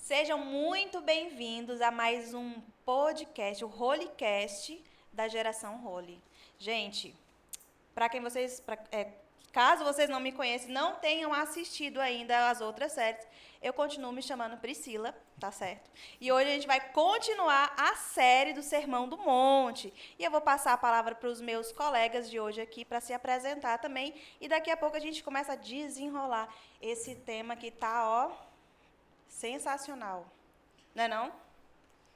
Sejam muito bem-vindos a mais um podcast, o Holycast da geração Holy. Gente, para quem vocês, caso vocês não me conheçam, não tenham assistido ainda as outras séries, eu continuo me chamando Priscila, tá certo? E hoje a gente vai continuar a série do Sermão do Monte. E eu vou passar a palavra para os meus colegas de hoje aqui para se apresentar também. E daqui a pouco a gente começa a desenrolar esse tema que tá, ó, sensacional. Não é não?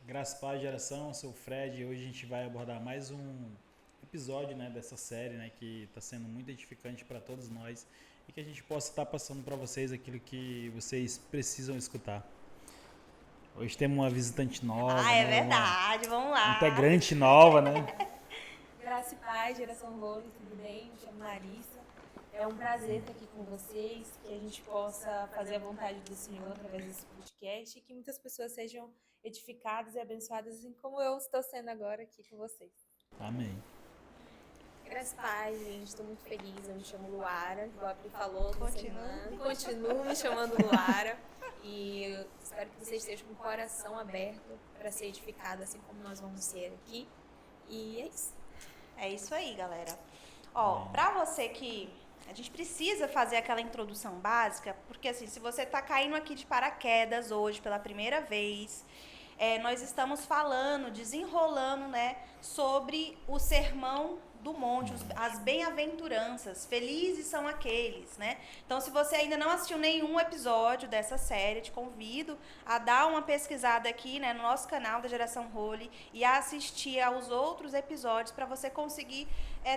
Graças a Paz Geração, eu sou o Fred e hoje a gente vai abordar mais um episódio, né, dessa série, né, que está sendo muito edificante para todos nós e que a gente possa estar passando para vocês aquilo que vocês precisam escutar. Hoje temos uma visitante nova, Ah, é né, uma verdade. Vamos lá. integrante nova, né? Graça e paz, geração Role, tudo bem? Me chamo Larissa. É um prazer estar aqui com vocês, que a gente possa fazer a vontade do Senhor através desse podcast e que muitas pessoas sejam edificadas e abençoadas, assim como eu estou sendo agora aqui com vocês. Amém. Graças a paz, gente. Estou muito feliz. Eu me chamo Luara, igual a Pri falou, Continua. Continuo me chamando Luara. E eu espero que vocês estejam com o coração aberto para ser edificado, assim como nós vamos ser aqui. E é isso. É isso aí, galera. Ó, pra você que a gente precisa fazer aquela introdução básica, porque assim, se você tá caindo aqui de paraquedas hoje pela primeira vez, nós estamos falando, desenrolando, né, sobre o Sermão do Monte, as bem-aventuranças, felizes são aqueles, né? Então, se você ainda não assistiu nenhum episódio dessa série, te convido a dar uma pesquisada aqui, né, no nosso canal da Geração Holy e a assistir aos outros episódios para você conseguir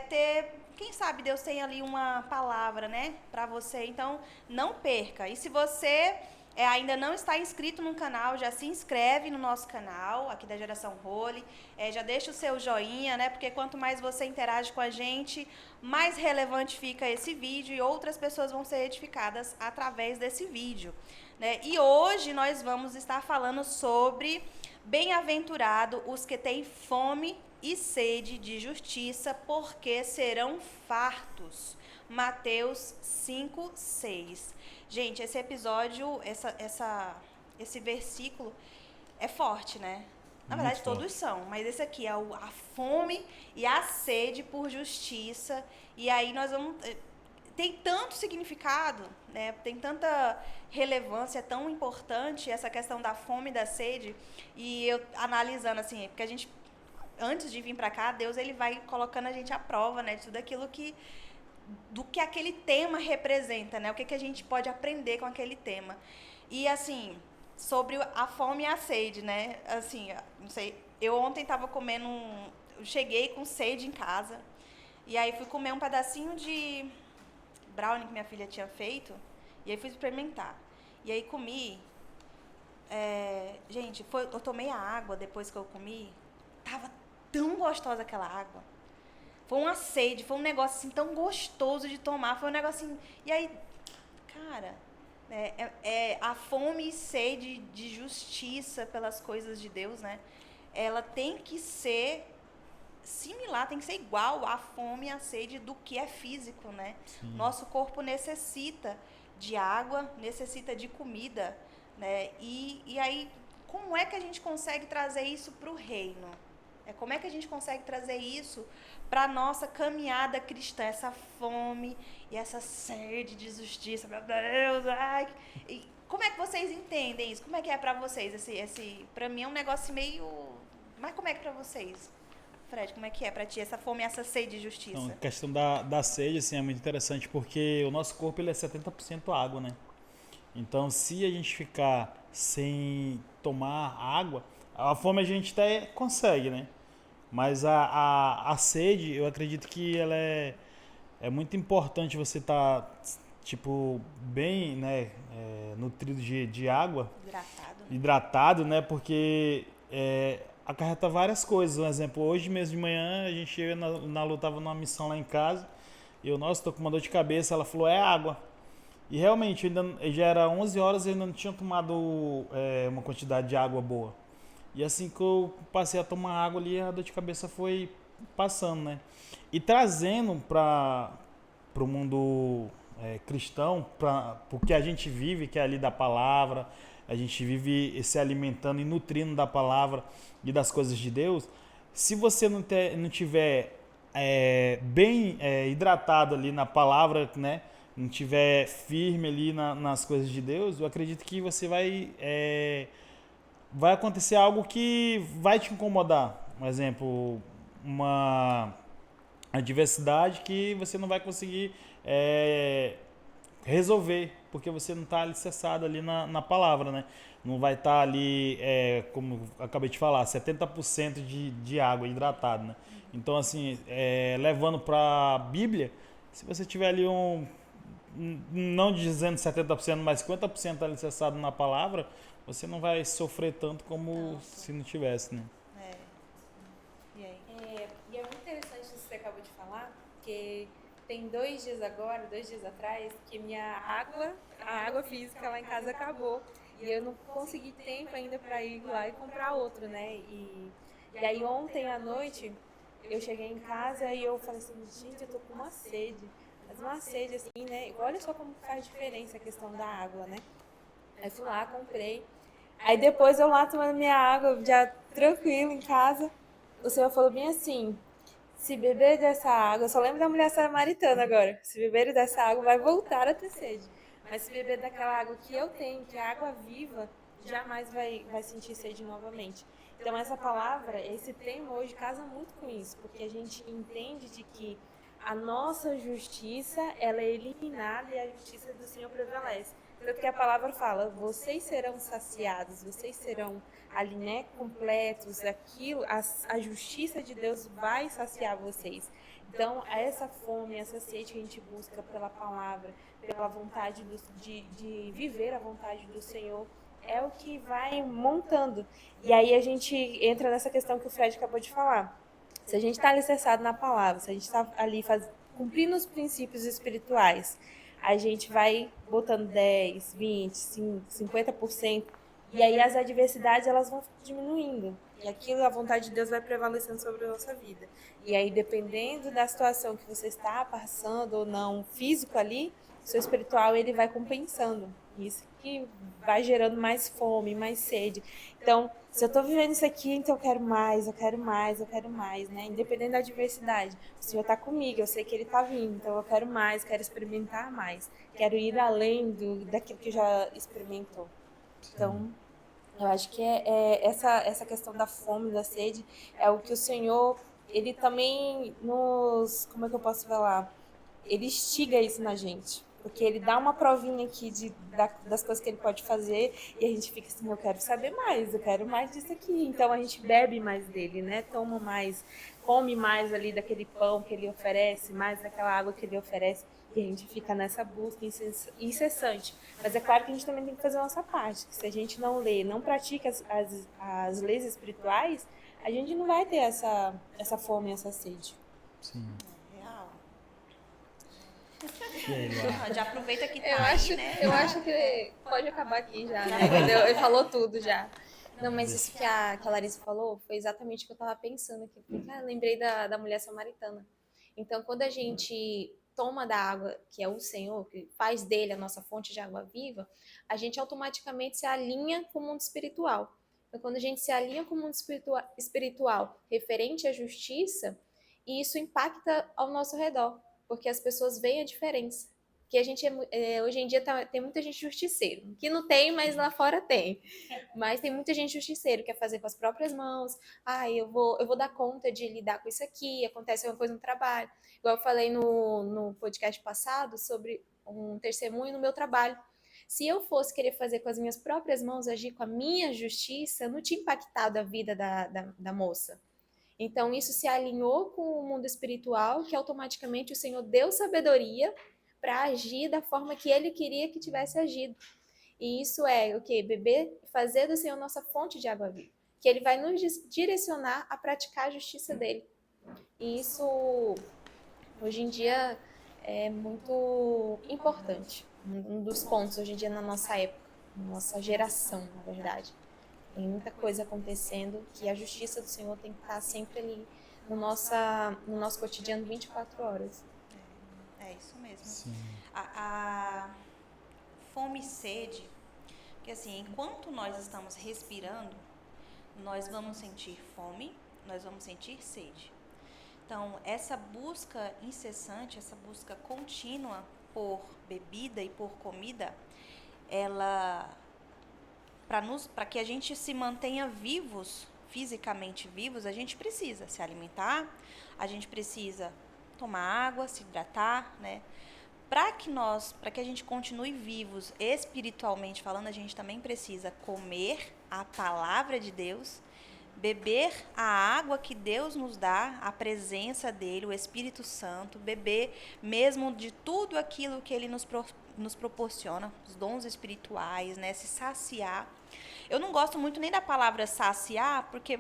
ter, quem sabe Deus tem ali uma palavra, né, para você. Então, não perca. E se você ainda não está inscrito no canal, já se inscreve no nosso canal, aqui da Geração Holy, já deixa o seu joinha, né, porque quanto mais você interage com a gente, mais relevante fica esse vídeo e outras pessoas vão ser edificadas através desse vídeo, né. E hoje nós vamos estar falando sobre bem-aventurado os que têm fome e sede de justiça, porque serão fartos. Mateus 5:6. Gente, esse episódio, esse versículo é forte, né? Na Muito verdade, todos forte. são, mas esse aqui é a fome e a sede por justiça. E aí nós vamos. Tem tanto significado, né? Tem tanta relevância, é tão importante essa questão da fome e da sede. E eu analisando assim, porque a gente, antes de vir para cá, Deus ele vai colocando a gente à prova, né? De tudo aquilo do que aquele tema representa, né? O que a gente pode aprender com aquele tema. E assim, sobre a fome e a sede, né? Assim, não sei, eu ontem estava comendo eu cheguei com sede em casa. E aí fui comer um pedacinho de brownie que minha filha tinha feito, e aí fui experimentar. E aí comi. Gente, eu tomei a água depois que eu comi. Tava tão gostosa aquela água. Foi uma sede, foi um negócio assim tão gostoso de tomar. Foi um negócio assim. E aí, cara, a fome e sede de justiça pelas coisas de Deus, né? Ela tem que ser similar, tem que ser igual à fome e à sede do que é físico, né? Sim. Nosso corpo necessita de água, necessita de comida, né? E aí, como é que a gente consegue trazer isso para o reino? Como é que a gente consegue trazer isso para a nossa caminhada cristã? Essa fome e essa sede de justiça, meu Deus, ai. E como é que vocês entendem isso? Como é que é para vocês? Para mim é um negócio meio... Mas como é que é para vocês? Fred, como é que é pra ti essa fome e essa sede de Então, a justiça? questão da sede assim, é muito interessante porque o nosso corpo ele é 70% água, né? Então, se a gente ficar sem tomar água, a fome a gente até consegue, né? Mas a sede, eu acredito que ela é muito importante você estar, tipo, bem, né, nutrido de água, Hidratado. hidratado, né? Porque acarreta várias coisas. Um exemplo, hoje mesmo de manhã, a gente, eu e na Lu tava numa missão lá em casa, e eu, nossa, tô com uma dor de cabeça, ela falou, é água. E realmente, já era 11 horas e eu ainda não tinha tomado uma quantidade de água boa. E assim que eu passei a tomar água ali, a dor de cabeça foi passando, né? E trazendo para o mundo cristão, porque a gente vive, que é ali da palavra, a gente vive se alimentando e nutrindo da palavra e das coisas de Deus. Se você não tiver bem hidratado ali na palavra, né, não tiver firme ali nas coisas de Deus, eu acredito que você vai acontecer algo que vai te incomodar. Um exemplo, uma adversidade que você não vai conseguir resolver, porque você não está alicerçado ali na palavra, né? Não vai estar ali, como eu acabei de falar, 70% de água hidratada, né? Então, assim, levando para a Bíblia, se você tiver ali não dizendo 70%, mas 50% alicerçado na palavra, você não vai sofrer tanto como se não tivesse, né? E aí? E é muito interessante isso que você acabou de falar, porque tem 2 dias agora, 2 dias atrás, que a água física lá em casa acabou. E eu não consegui tempo ainda para ir lá e comprar outro, né? E aí ontem à noite eu cheguei em casa e eu falei assim, gente, eu tô com uma sede. Mas uma sede assim, né? Olha só como faz diferença a questão da água, né? Aí fui lá, comprei. Aí depois eu lá tomando minha água, já tranquilo em casa. O Senhor falou bem assim, se beber dessa água, eu só lembro da mulher samaritana agora, se beber dessa água vai voltar a ter sede. Mas se beber daquela água que eu tenho, que é água viva, jamais vai sentir sede novamente. Então essa palavra, esse tema hoje casa muito com isso, porque a gente entende de que a nossa justiça, ela é eliminada e a justiça do Senhor prevalece. Tanto que a palavra fala, vocês serão saciados, vocês serão ali, né, completos, aquilo, a justiça de Deus vai saciar vocês. Então, essa fome, essa sede que a gente busca pela palavra, pela vontade de viver a vontade do Senhor, é o que vai montando. E aí a gente entra nessa questão que o Fred acabou de falar. Se a gente está alicerçado na palavra, se a gente está ali cumprindo os princípios espirituais, a gente vai botando 10, 20, 50%, e aí as adversidades elas vão diminuindo. E aquilo, a vontade de Deus vai prevalecendo sobre a nossa vida. E aí, dependendo da situação que você está passando ou não, físico ali, seu espiritual ele vai compensando. Isso que vai gerando mais fome, mais sede. Então, se eu estou vivendo isso aqui, então eu quero mais, eu quero mais, eu quero mais, né? Independente da adversidade. O Senhor está comigo, eu sei que Ele está vindo, então eu quero mais, quero experimentar mais. Quero ir além daquilo que já experimentou. Então, eu acho que essa questão da fome, da sede, é o que o Senhor, Ele também como é que eu posso falar? Ele instiga isso na gente. Porque ele dá uma provinha aqui das coisas que ele pode fazer e a gente fica assim, eu quero saber mais, eu quero mais disso aqui. Então a gente bebe mais dele, né? Toma mais, come mais ali daquele pão que ele oferece, mais daquela água que ele oferece. E a gente fica nessa busca incessante. Mas é claro que a gente também tem que fazer a nossa parte. Que se a gente não lê, não pratica as leis espirituais, a gente não vai ter essa fome, essa sede. Sim. Real. E aí, Luana? Já aproveita que tá Eu aí, acho, né? eu acho que pode acabar aqui já, né? Entendeu? Ele falou tudo já. Não, mas isso que a Larissa falou foi exatamente o que eu estava pensando aqui. Porque, lembrei da mulher samaritana. Então, quando a gente toma da água, que é o Senhor, que faz dele a nossa fonte de água viva, a gente automaticamente se alinha com o mundo espiritual. Então, quando a gente se alinha com o mundo espiritual referente à justiça, isso impacta ao nosso redor, porque as pessoas veem a diferença. Que a gente hoje em dia tem muita gente justiceiro, que não tem, mas lá fora tem. Mas tem muita gente justiceiro, quer fazer com as próprias mãos. Eu vou dar conta de lidar com isso aqui, acontece alguma coisa no trabalho. Igual eu falei no podcast passado sobre um testemunho no meu trabalho. Se eu fosse querer fazer com as minhas próprias mãos, agir com a minha justiça, não tinha impactado a vida da moça. Então, isso se alinhou com o mundo espiritual, que automaticamente o Senhor deu sabedoria para agir da forma que Ele queria que tivesse agido. E isso é o quê? Beber, fazer do Senhor nossa fonte de água viva. Que Ele vai nos direcionar a praticar a justiça dEle. E isso, hoje em dia, é muito importante. Um dos pontos, hoje em dia, na nossa época, na nossa geração, na verdade. Tem muita coisa acontecendo que a justiça do Senhor tem que estar sempre ali no nosso cotidiano 24 horas. É isso mesmo. Sim. A fome e sede, que assim, enquanto nós estamos respirando, nós vamos sentir fome, nós vamos sentir sede. Então, essa busca incessante, essa busca contínua por bebida e por comida, ela, para que a gente se mantenha vivos, fisicamente vivos, a gente precisa se alimentar, a gente precisa tomar água, se hidratar, né? Para que a gente continue vivos espiritualmente falando, a gente também precisa comer a palavra de Deus, beber a água que Deus nos dá, a presença dele, o Espírito Santo, beber mesmo de tudo aquilo que ele nos proporciona, os dons espirituais, né? Se saciar. Eu não gosto muito nem da palavra saciar, porque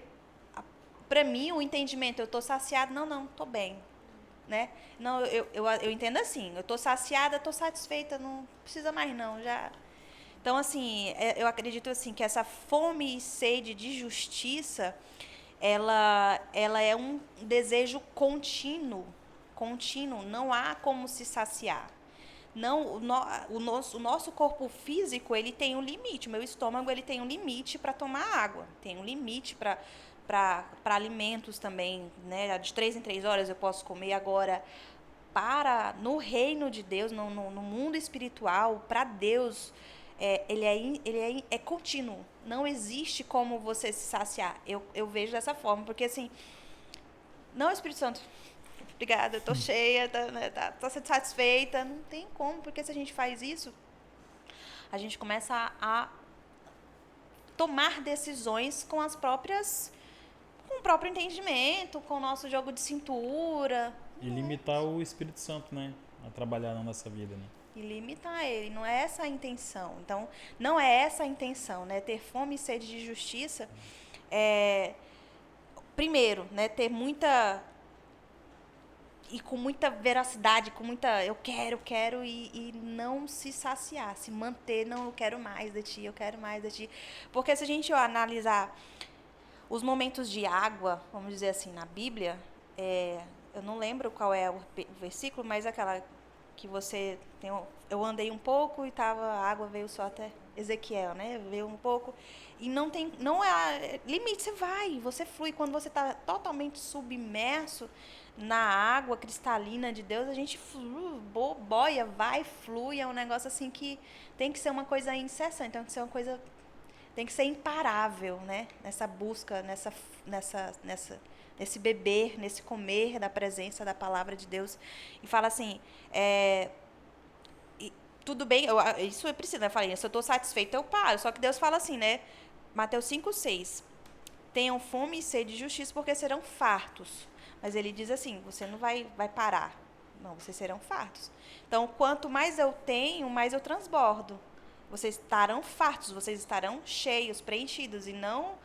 para mim o entendimento, eu estou saciado, não, estou bem. Né? Não, eu entendo assim, eu estou saciada, estou satisfeita, não precisa mais não, já. Então, assim, eu acredito assim que essa fome e sede de justiça, ela é um desejo contínuo, não há como se saciar. Não, o nosso corpo físico, ele tem um limite, o meu estômago, ele tem um limite para tomar água, tem um limite para alimentos também, né? De 3 em 3 horas eu posso comer. Agora, no reino de Deus, no mundo espiritual, para Deus, ele é contínuo. Não existe como você se saciar. Eu vejo dessa forma, porque assim, não, Espírito Santo, obrigada, eu tô cheia, tô satisfeita. Não tem como, porque se a gente faz isso, a gente começa a tomar decisões com o próprio entendimento, com o nosso jogo de cintura. E limitar o Espírito Santo, né? A trabalhar na nossa vida, né? E limitar ele, não é essa a intenção. Então, não é essa a intenção, né? Ter fome e sede de justiça primeiro, né? Ter muita... E com muita veracidade, com muita... Eu quero, e não se saciar, se manter, não, eu quero mais de ti, eu quero mais de ti. Porque se a gente analisar os momentos de água, vamos dizer assim, na Bíblia, eu não lembro qual é o versículo, mas aquela que você tem... Eu andei um pouco e a água veio só até Ezequiel, né? Veio um pouco e não é limite, você flui. Quando você está totalmente submerso na água cristalina de Deus, a gente boia, flui, é um negócio assim que tem que ser uma coisa incessante, tem que ser imparável, né? Nessa busca, nesse beber, nesse comer da presença da palavra de Deus. E fala assim, tudo bem, isso é preciso, né? Eu falei, se eu estou satisfeito, eu paro. Só que Deus fala assim, né? Mateus 5:6. Tenham fome e sede de justiça, porque serão fartos. Mas ele diz assim, você não vai parar. Não, vocês serão fartos. Então, quanto mais eu tenho, mais eu transbordo. Vocês estarão fartos, vocês estarão cheios, preenchidos e não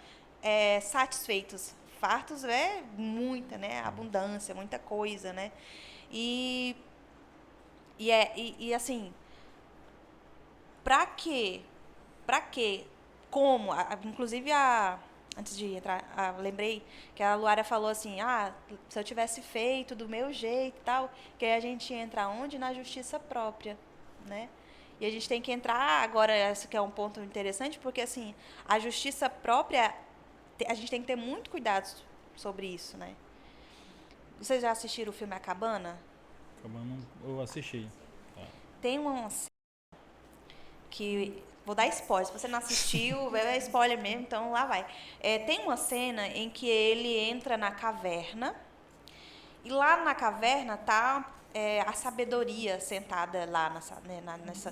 satisfeitos. Fartos é muita, né? Abundância, muita coisa, né? E assim, pra quê? Como? Inclusive, antes de entrar, lembrei que a Luara falou assim, se eu tivesse feito do meu jeito e tal, que aí a gente entra onde? Na justiça própria, né? E a gente tem que entrar, agora, esse que é um ponto interessante, porque assim, a justiça própria, a gente tem que ter muito cuidado sobre isso, né? Vocês já assistiram o filme A Cabana? Cabana, eu assisti. Tá. Tem uma cena que... Vou dar spoiler, se você não assistiu, é spoiler mesmo, então lá vai. Tem uma cena em que ele entra na caverna, e lá na caverna tá a sabedoria sentada lá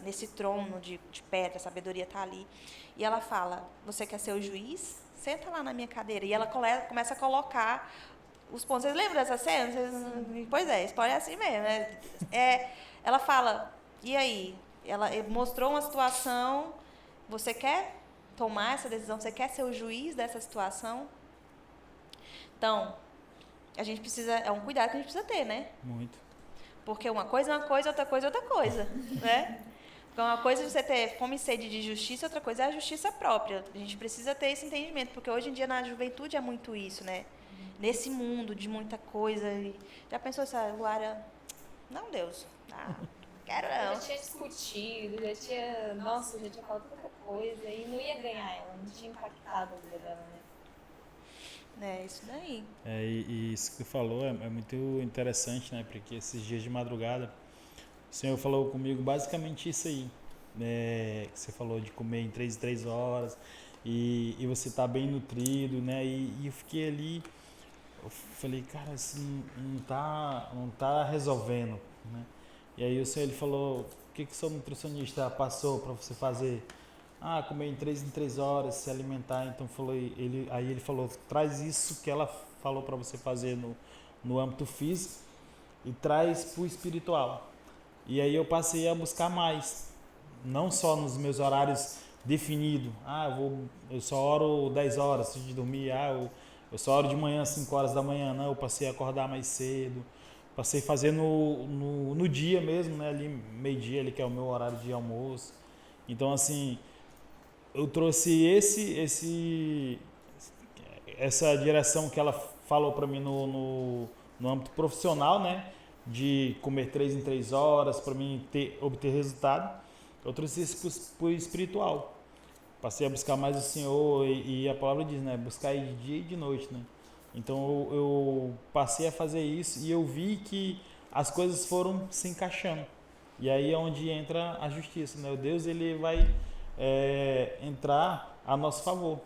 nesse trono de pedra, a sabedoria tá ali. E ela fala, você quer ser o juiz? Senta lá na minha cadeira. E ela começa a colocar os pontos. Vocês lembram dessa cena? Pois é, spoiler é assim mesmo. Né? Ela fala, e aí? Ela mostrou uma situação, você quer tomar essa decisão? Você quer ser o juiz dessa situação? Então, a gente precisa... É um cuidado que a gente precisa ter, né? Muito. Porque uma coisa é uma coisa, outra coisa é outra coisa, né? Porque uma coisa é você ter fome e sede de justiça, outra coisa é a justiça própria. A gente precisa ter esse entendimento, porque hoje em dia na juventude é muito isso, né? Nesse mundo de muita coisa. Já pensou essa Luara... Não, Deus. Ah, quero Eu não. já tinha discutido, já tinha. Nossa, já tinha falado tanta coisa e não ia ganhar ela, não tinha impactado a vida dela, né? É isso daí. E isso que tu falou é muito interessante, né? Porque esses dias de madrugada, o Senhor falou comigo basicamente isso aí. Que você falou de comer em 3 horas e você tá bem nutrido, né? E eu fiquei ali, eu falei, cara, isso não tá resolvendo, né? E aí o Senhor ele falou, o que o seu nutricionista passou para você fazer? Ah, comer em 3 horas, se alimentar. Então aí ele falou, traz isso que ela falou para você fazer no âmbito físico e traz para o espiritual. E aí eu passei a buscar mais, não só nos meus horários definidos. Ah, eu só oro 10 horas antes de dormir. Ah, eu só oro de manhã às 5 horas da manhã. Não, eu passei a acordar mais cedo. Passei a fazer no dia mesmo, né? Ali meio-dia, ali, que é o meu horário de almoço. Então, assim, eu trouxe essa direção que ela falou para mim no âmbito profissional, né? De comer 3 em 3 horas, para mim obter resultado. Eu trouxe isso para o espiritual. Passei a buscar mais o Senhor e a palavra diz, né? Buscar de dia e de noite, né? Então eu passei a fazer isso e eu vi que as coisas foram se encaixando. E aí é onde entra a justiça, né? O Deus ele vai entrar a nosso favor.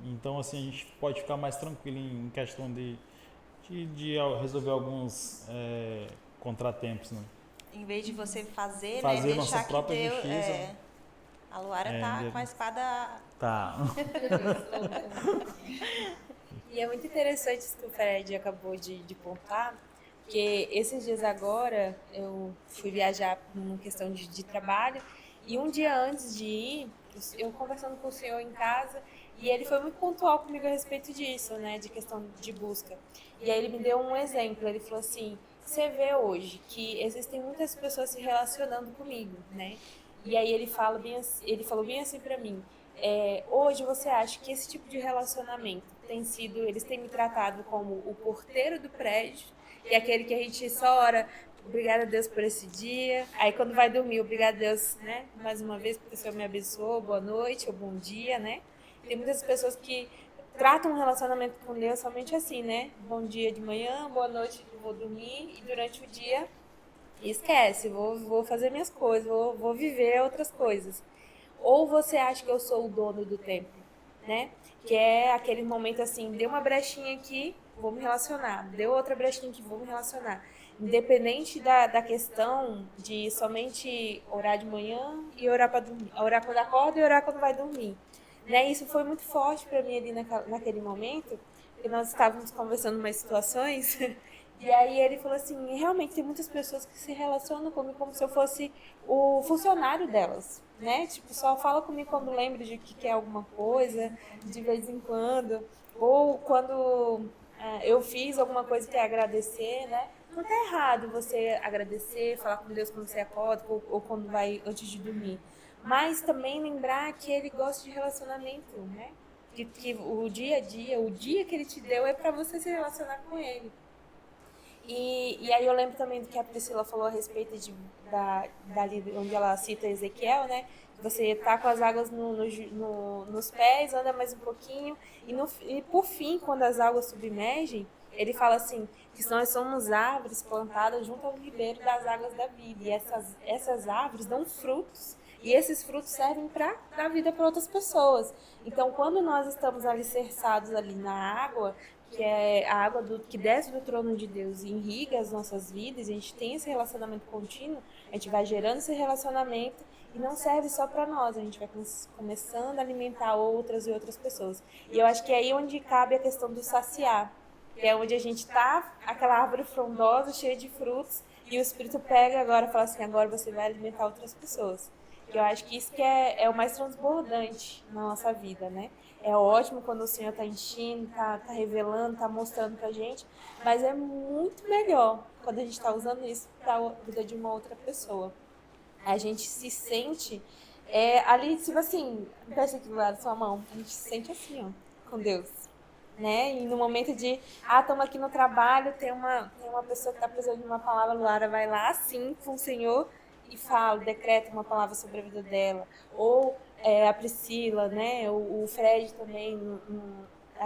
Então assim a gente pode ficar mais tranquilo em questão de resolver alguns contratempos, né? Em vez de você fazer, né? Fazer nossa Deixar que própria Deus. justiça. A Luara tá com a espada. Tá. E é muito interessante isso que o Fred acabou de pontuar, porque esses dias agora eu fui viajar por uma questão de trabalho e um dia antes de ir, eu conversando com o senhor em casa e ele foi muito pontual comigo a respeito disso, né, de questão de busca. E aí ele me deu um exemplo, ele falou assim, você vê hoje que existem muitas pessoas se relacionando comigo, né? E aí ele falou bem assim pra mim, hoje você acha que esse tipo de relacionamento eles têm me tratado como o porteiro do prédio e aquele que a gente só ora, obrigada a Deus por esse dia, aí quando vai dormir, obrigada a Deus, né, mais uma vez porque o Senhor me abençoou, boa noite ou bom dia, né? Tem muitas pessoas que tratam um relacionamento com Deus somente assim, né? Bom dia de manhã, boa noite, vou dormir e durante o dia esquece, vou fazer minhas coisas, vou viver outras coisas. Ou você acha que eu sou o dono do tempo, né? Que é aquele momento assim, deu uma brechinha aqui, vou me relacionar. Deu outra brechinha aqui, vou me relacionar. Independente da questão de somente orar de manhã e orar para dormir. Orar quando acorda e orar quando vai dormir. Né? Isso foi muito forte para mim ali naquele momento, porque nós estávamos conversando umas situações. E aí ele falou assim, realmente tem muitas pessoas que se relacionam comigo como se eu fosse o funcionário delas, né? Tipo, só fala comigo quando lembra de que quer alguma coisa, de vez em quando, ou quando eu fiz alguma coisa que é agradecer, né? Não tá errado você agradecer, falar com Deus quando você acorda ou quando vai antes de dormir. Mas também lembrar que ele gosta de relacionamento, né? Que o dia a dia, o dia que ele te deu é para você se relacionar com ele. E aí eu lembro também do que a Priscila falou a respeito dali onde ela cita Ezequiel, né? Você tá com as águas nos pés, anda mais um pouquinho, e por fim, quando as águas submergem, ele fala assim, que nós somos árvores plantadas junto ao ribeiro das águas da vida, e essas árvores dão frutos, e esses frutos servem para dar vida para outras pessoas. Então, quando nós estamos alicerçados ali na água, que é a água que desce do trono de Deus e irriga as nossas vidas, a gente tem esse relacionamento contínuo, a gente vai gerando esse relacionamento e não serve só para nós, a gente vai começando a alimentar outras e outras pessoas. E eu acho que é aí onde cabe a questão do saciar, que é onde a gente tá, aquela árvore frondosa, cheia de frutos, e o Espírito pega agora e fala assim, agora você vai alimentar outras pessoas. Que eu acho que isso que é o mais transbordante na nossa vida, né? É ótimo quando o Senhor está enchendo, está revelando, está mostrando pra gente, mas é muito melhor quando a gente está usando isso para a vida de uma outra pessoa. A gente se sente ali, tipo assim, fecha aqui do lado da sua mão, a gente se sente assim, ó, com Deus. né? E no momento de, estamos aqui no trabalho, tem uma pessoa que está precisando de uma palavra, a Luara vai lá, sim, com o Senhor, e fala, decreta uma palavra sobre a vida dela. Ou a Priscila, né? O Fred também,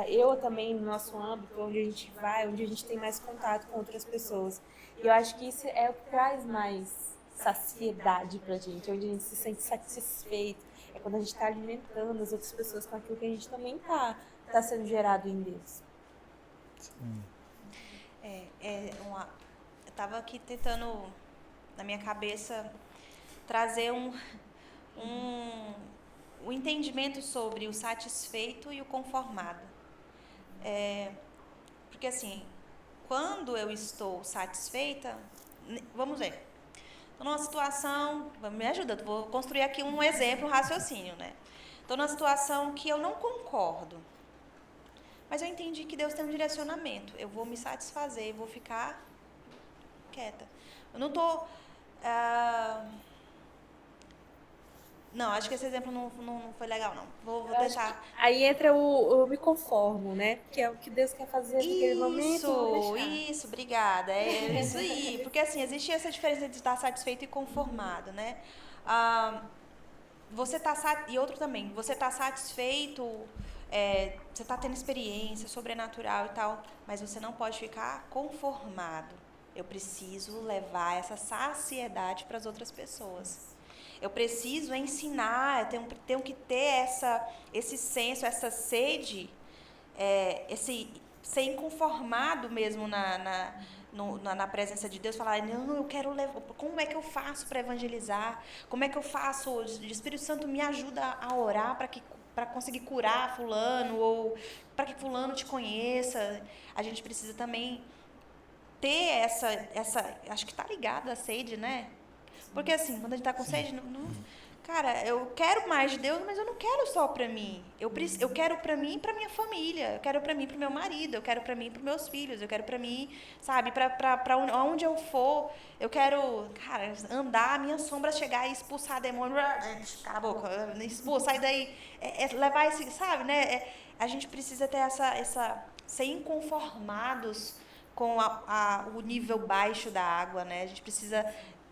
eu também no nosso âmbito, onde a gente vai, onde a gente tem mais contato com outras pessoas. E eu acho que isso é o que traz mais saciedade pra gente, onde a gente se sente satisfeito. É quando a gente está alimentando as outras pessoas com aquilo que a gente também tá sendo gerado em Deus. Eu estava aqui tentando, na minha cabeça, trazer um entendimento sobre o satisfeito e o conformado. Porque assim, quando eu estou satisfeita, vamos ver, estou numa situação, me ajuda, vou construir aqui um exemplo, um raciocínio, né? Estou numa situação que eu não concordo, mas eu entendi que Deus tem um direcionamento. Eu vou me satisfazer, vou ficar quieta. Eu não estou... Não, acho que esse exemplo não foi legal, não. Vou deixar... Aí entra o me conformo, né? Que é o que Deus quer fazer naquele momento. Isso, obrigada. É isso aí. Porque, assim, existe essa diferença de estar satisfeito e conformado, né? Você tá e outro também, você está satisfeito, você está tendo experiência sobrenatural e tal, mas você não pode ficar conformado. Eu preciso levar essa saciedade para as outras pessoas. Eu preciso ensinar, eu tenho que ter esse senso, essa sede, esse ser inconformado mesmo na presença de Deus, falar, não, eu quero levar, como é que eu faço para evangelizar? Como é que eu faço? O Espírito Santo me ajuda a orar para conseguir curar fulano, ou para que fulano te conheça. A gente precisa também ter essa acho que está ligado à sede, né? Porque assim, quando a gente está com sede, cara, eu quero mais de Deus, mas eu não quero só para mim. Eu quero para mim e para minha família. Eu quero para mim e para o meu marido. Eu quero para mim e para os meus filhos. Eu quero para mim, sabe, para onde eu for. Eu quero, cara, andar, a minha sombra chegar e expulsar demônio. Cala a boca, expulsar, sai daí. Levar esse, sabe, né? A gente precisa ter ser inconformados com o nível baixo da água, né? A gente precisa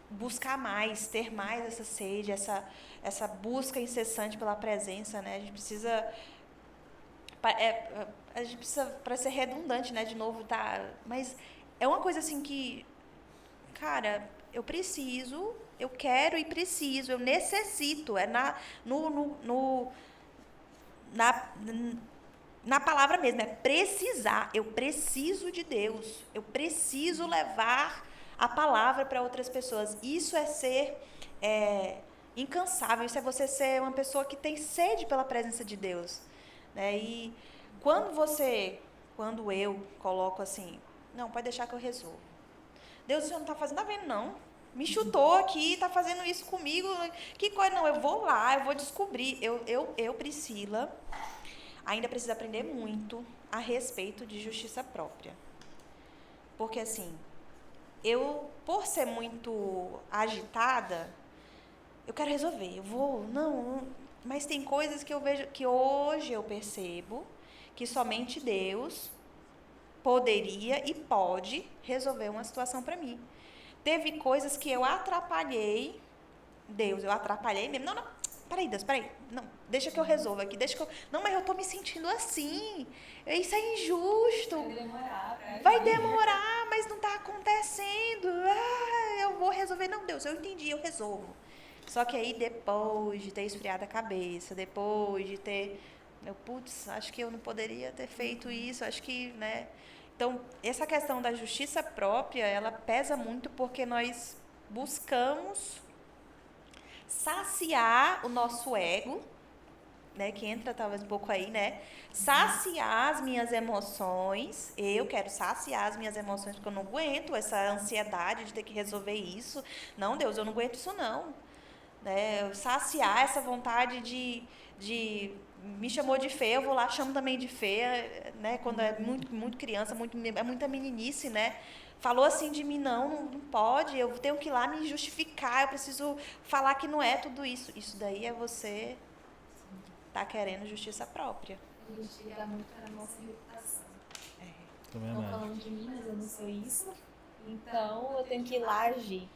buscar mais, ter mais essa sede, essa busca incessante pela presença, né? A gente precisa, para ser redundante, né? De novo, tá? Mas é uma coisa assim que, cara, eu quero e preciso, eu necessito, na palavra mesmo, é precisar. Eu preciso de Deus. Eu preciso levar a palavra para outras pessoas. Isso é ser incansável. Isso é você ser uma pessoa que tem sede pela presença de Deus, né? E quando eu coloco assim, não, pode deixar que eu resolvo. Deus, o Senhor não está fazendo, tá vendo, não. Me chutou aqui, está fazendo isso comigo. Que coisa, não, eu vou lá, eu vou descobrir. Eu Priscila, ainda preciso aprender muito a respeito de justiça própria. Porque, assim, por ser muito agitada, eu quero resolver, mas tem coisas que eu vejo, que hoje eu percebo que somente Deus poderia e pode resolver uma situação para mim. Teve coisas que eu atrapalhei Deus, eu atrapalhei mesmo. Não, peraí, Deus, não, deixa que eu resolva aqui, não, mas eu tô me sentindo assim, isso é injusto. Vai demorar, mas não tá acontecendo. Eu vou resolver. Não, Deus, eu entendi, eu resolvo. Só que aí, depois de ter esfriado a cabeça, depois de ter... acho que eu não poderia ter feito isso, acho que, né? Então, essa questão da justiça própria, ela pesa muito porque nós buscamos saciar o nosso ego, né, que entra talvez um pouco aí, né? Saciar as minhas emoções. Eu quero saciar as minhas emoções porque eu não aguento essa ansiedade de ter que resolver isso. Não, Deus, eu não aguento isso não. Né? Saciar essa vontade de me chamou de feia, eu vou lá, chamo também de feia, né? Quando é muito criança, é muita meninice, né? Falou assim de mim, não pode, eu tenho que ir lá me justificar, eu preciso falar que não é tudo isso. Isso daí é você tá querendo justiça própria. a gente ligar muito para a nossa reputação. Também Estão falando de mim, mas eu não sou isso. Então eu tenho que ir lá agir.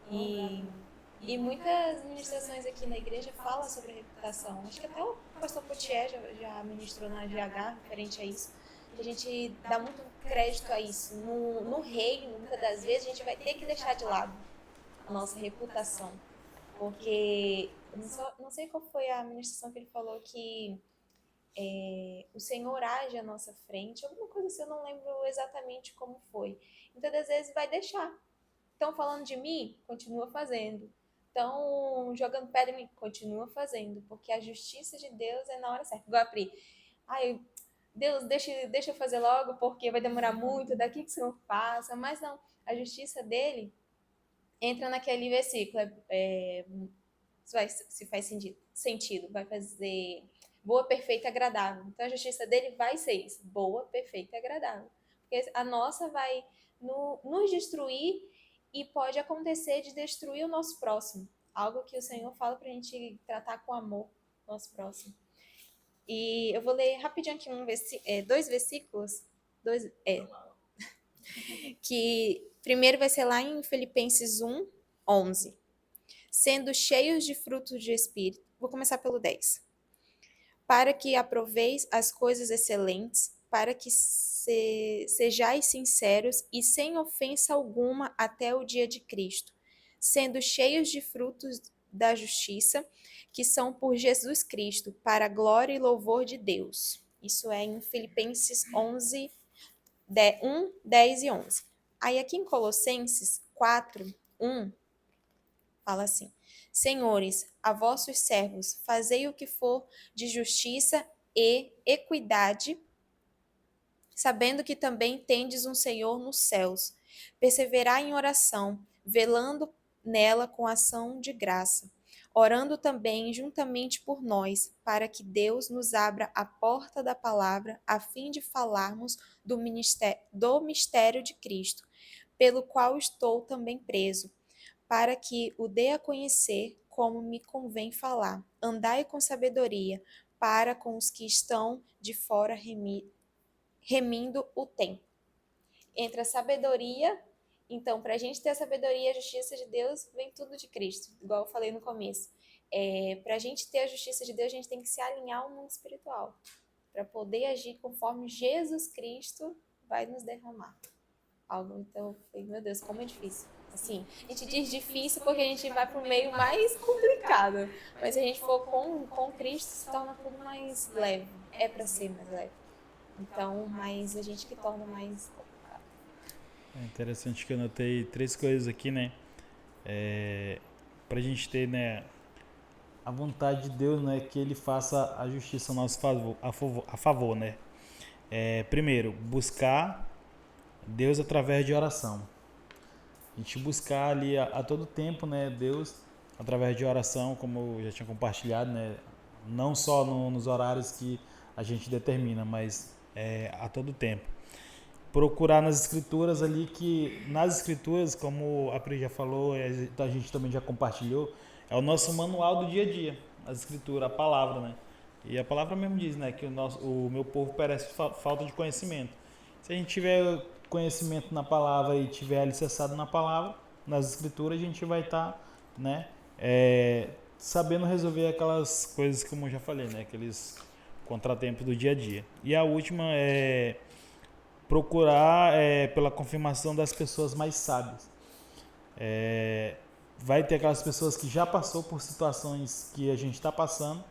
E muitas ministrações aqui na igreja falam sobre reputação. Acho que até o pastor Potier já ministrou na GH referente a isso. Que a gente dá muito crédito a isso. No reino, muitas das vezes, a gente vai ter que deixar de lado a nossa reputação. Porque, não sei qual foi a ministração que ele falou que o Senhor age à nossa frente, alguma coisa assim, eu não lembro exatamente como foi. Muitas das vezes vai deixar. Estão falando de mim? Continua fazendo. Estão jogando pedra em mim? Continua fazendo. Porque a justiça de Deus é na hora certa. Igual a Pri. Ai, Deus, deixa eu fazer logo, porque vai demorar muito, daqui que o Senhor passa. Mas não, a justiça dele entra naquele versículo. Se faz sentido. Vai fazer boa, perfeita e agradável. Então a justiça dele vai ser isso. Boa, perfeita e agradável. Porque a nossa vai nos destruir e pode acontecer de destruir o nosso próximo. Algo que o Senhor fala pra gente tratar com amor o nosso próximo. E eu vou ler rapidinho aqui dois versículos. Que primeiro vai ser lá em Filipenses 1, 11. Sendo cheios de frutos de Espírito. Vou começar pelo 10. Para que aproveis as coisas excelentes, para que sejais sinceros e sem ofensa alguma até o dia de Cristo, sendo cheios de frutos da justiça, que são por Jesus Cristo, para a glória e louvor de Deus. Isso é em Filipenses 11, 1, 10 e 11. Aí aqui em Colossenses 4, 1, fala assim: Senhores, a vossos servos, fazei o que for de justiça e equidade, sabendo que também tendes um Senhor nos céus. Perseverai em oração, velando nela com ação de graça, orando também juntamente por nós, para que Deus nos abra a porta da palavra, a fim de falarmos do mistério de Cristo, pelo qual estou também preso, para que o dê a conhecer como me convém falar. Andai com sabedoria, para com os que estão de fora remindo o tempo. Entre a sabedoria, então, para a gente ter a sabedoria e a justiça de Deus, vem tudo de Cristo, igual eu falei no começo. Para a gente ter a justiça de Deus, a gente tem que se alinhar ao mundo espiritual, para poder agir conforme Jesus Cristo vai nos derramar. Algo, então, meu Deus, como é difícil. Assim, a gente diz difícil porque a gente vai para o meio mais complicado. Mas se a gente for com Cristo, se torna tudo mais leve. É para ser mais leve. Então, mas a gente que torna mais complicado. É interessante que eu notei 3 coisas aqui, né? Pra gente ter, né, a vontade de Deus, né, que Ele faça a justiça a nosso favor, né? Primeiro, buscar Deus através de oração. A gente buscar ali a todo tempo, né, Deus através de oração, como eu já tinha compartilhado, né, não só nos horários que a gente determina, mas a todo tempo. Procurar nas escrituras ali, que nas escrituras, como a Pri já falou, a gente também já compartilhou, é o nosso manual do dia a dia, as escrituras, a palavra, né? E a palavra mesmo diz, né, que o meu povo perece falta de conhecimento. Se a gente tiver conhecimento na palavra e tiver alicerçado na palavra, nas escrituras, a gente vai estar, né, sabendo resolver aquelas coisas, como eu já falei, né, aqueles contratempos do dia a dia. E a última é procurar pela confirmação das pessoas mais sábias. Vai ter aquelas pessoas que já passou por situações que a gente está passando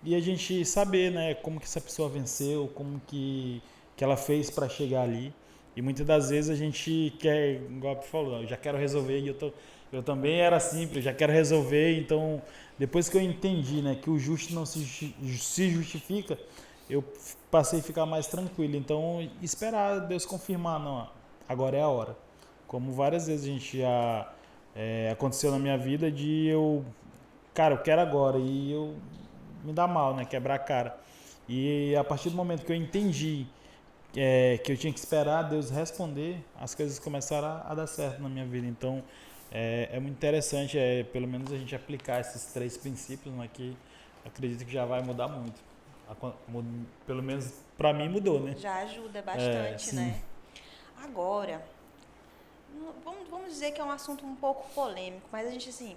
e a gente saber, né, como que essa pessoa venceu, como que ela fez para chegar ali. E muitas das vezes a gente quer, igual a Pri falou, eu já quero resolver, e eu também era simples, já quero resolver. Então, depois que eu entendi, né, que o justo não se justifica, eu passei a ficar mais tranquilo. Então, esperar Deus confirmar, não, agora é a hora. Como várias vezes a gente já aconteceu na minha vida de eu quero agora, e eu me dá mal, né, quebrar a cara. E a partir do momento que eu entendi que eu tinha que esperar Deus responder, as coisas começaram a dar certo na minha vida. Então, é muito interessante, pelo menos a gente aplicar esses 3 princípios, né, que acredito que já vai mudar muito. Pelo menos para mim mudou, né? Já ajuda bastante, sim. né? Agora, vamos dizer que é um assunto um pouco polêmico, mas a gente, assim,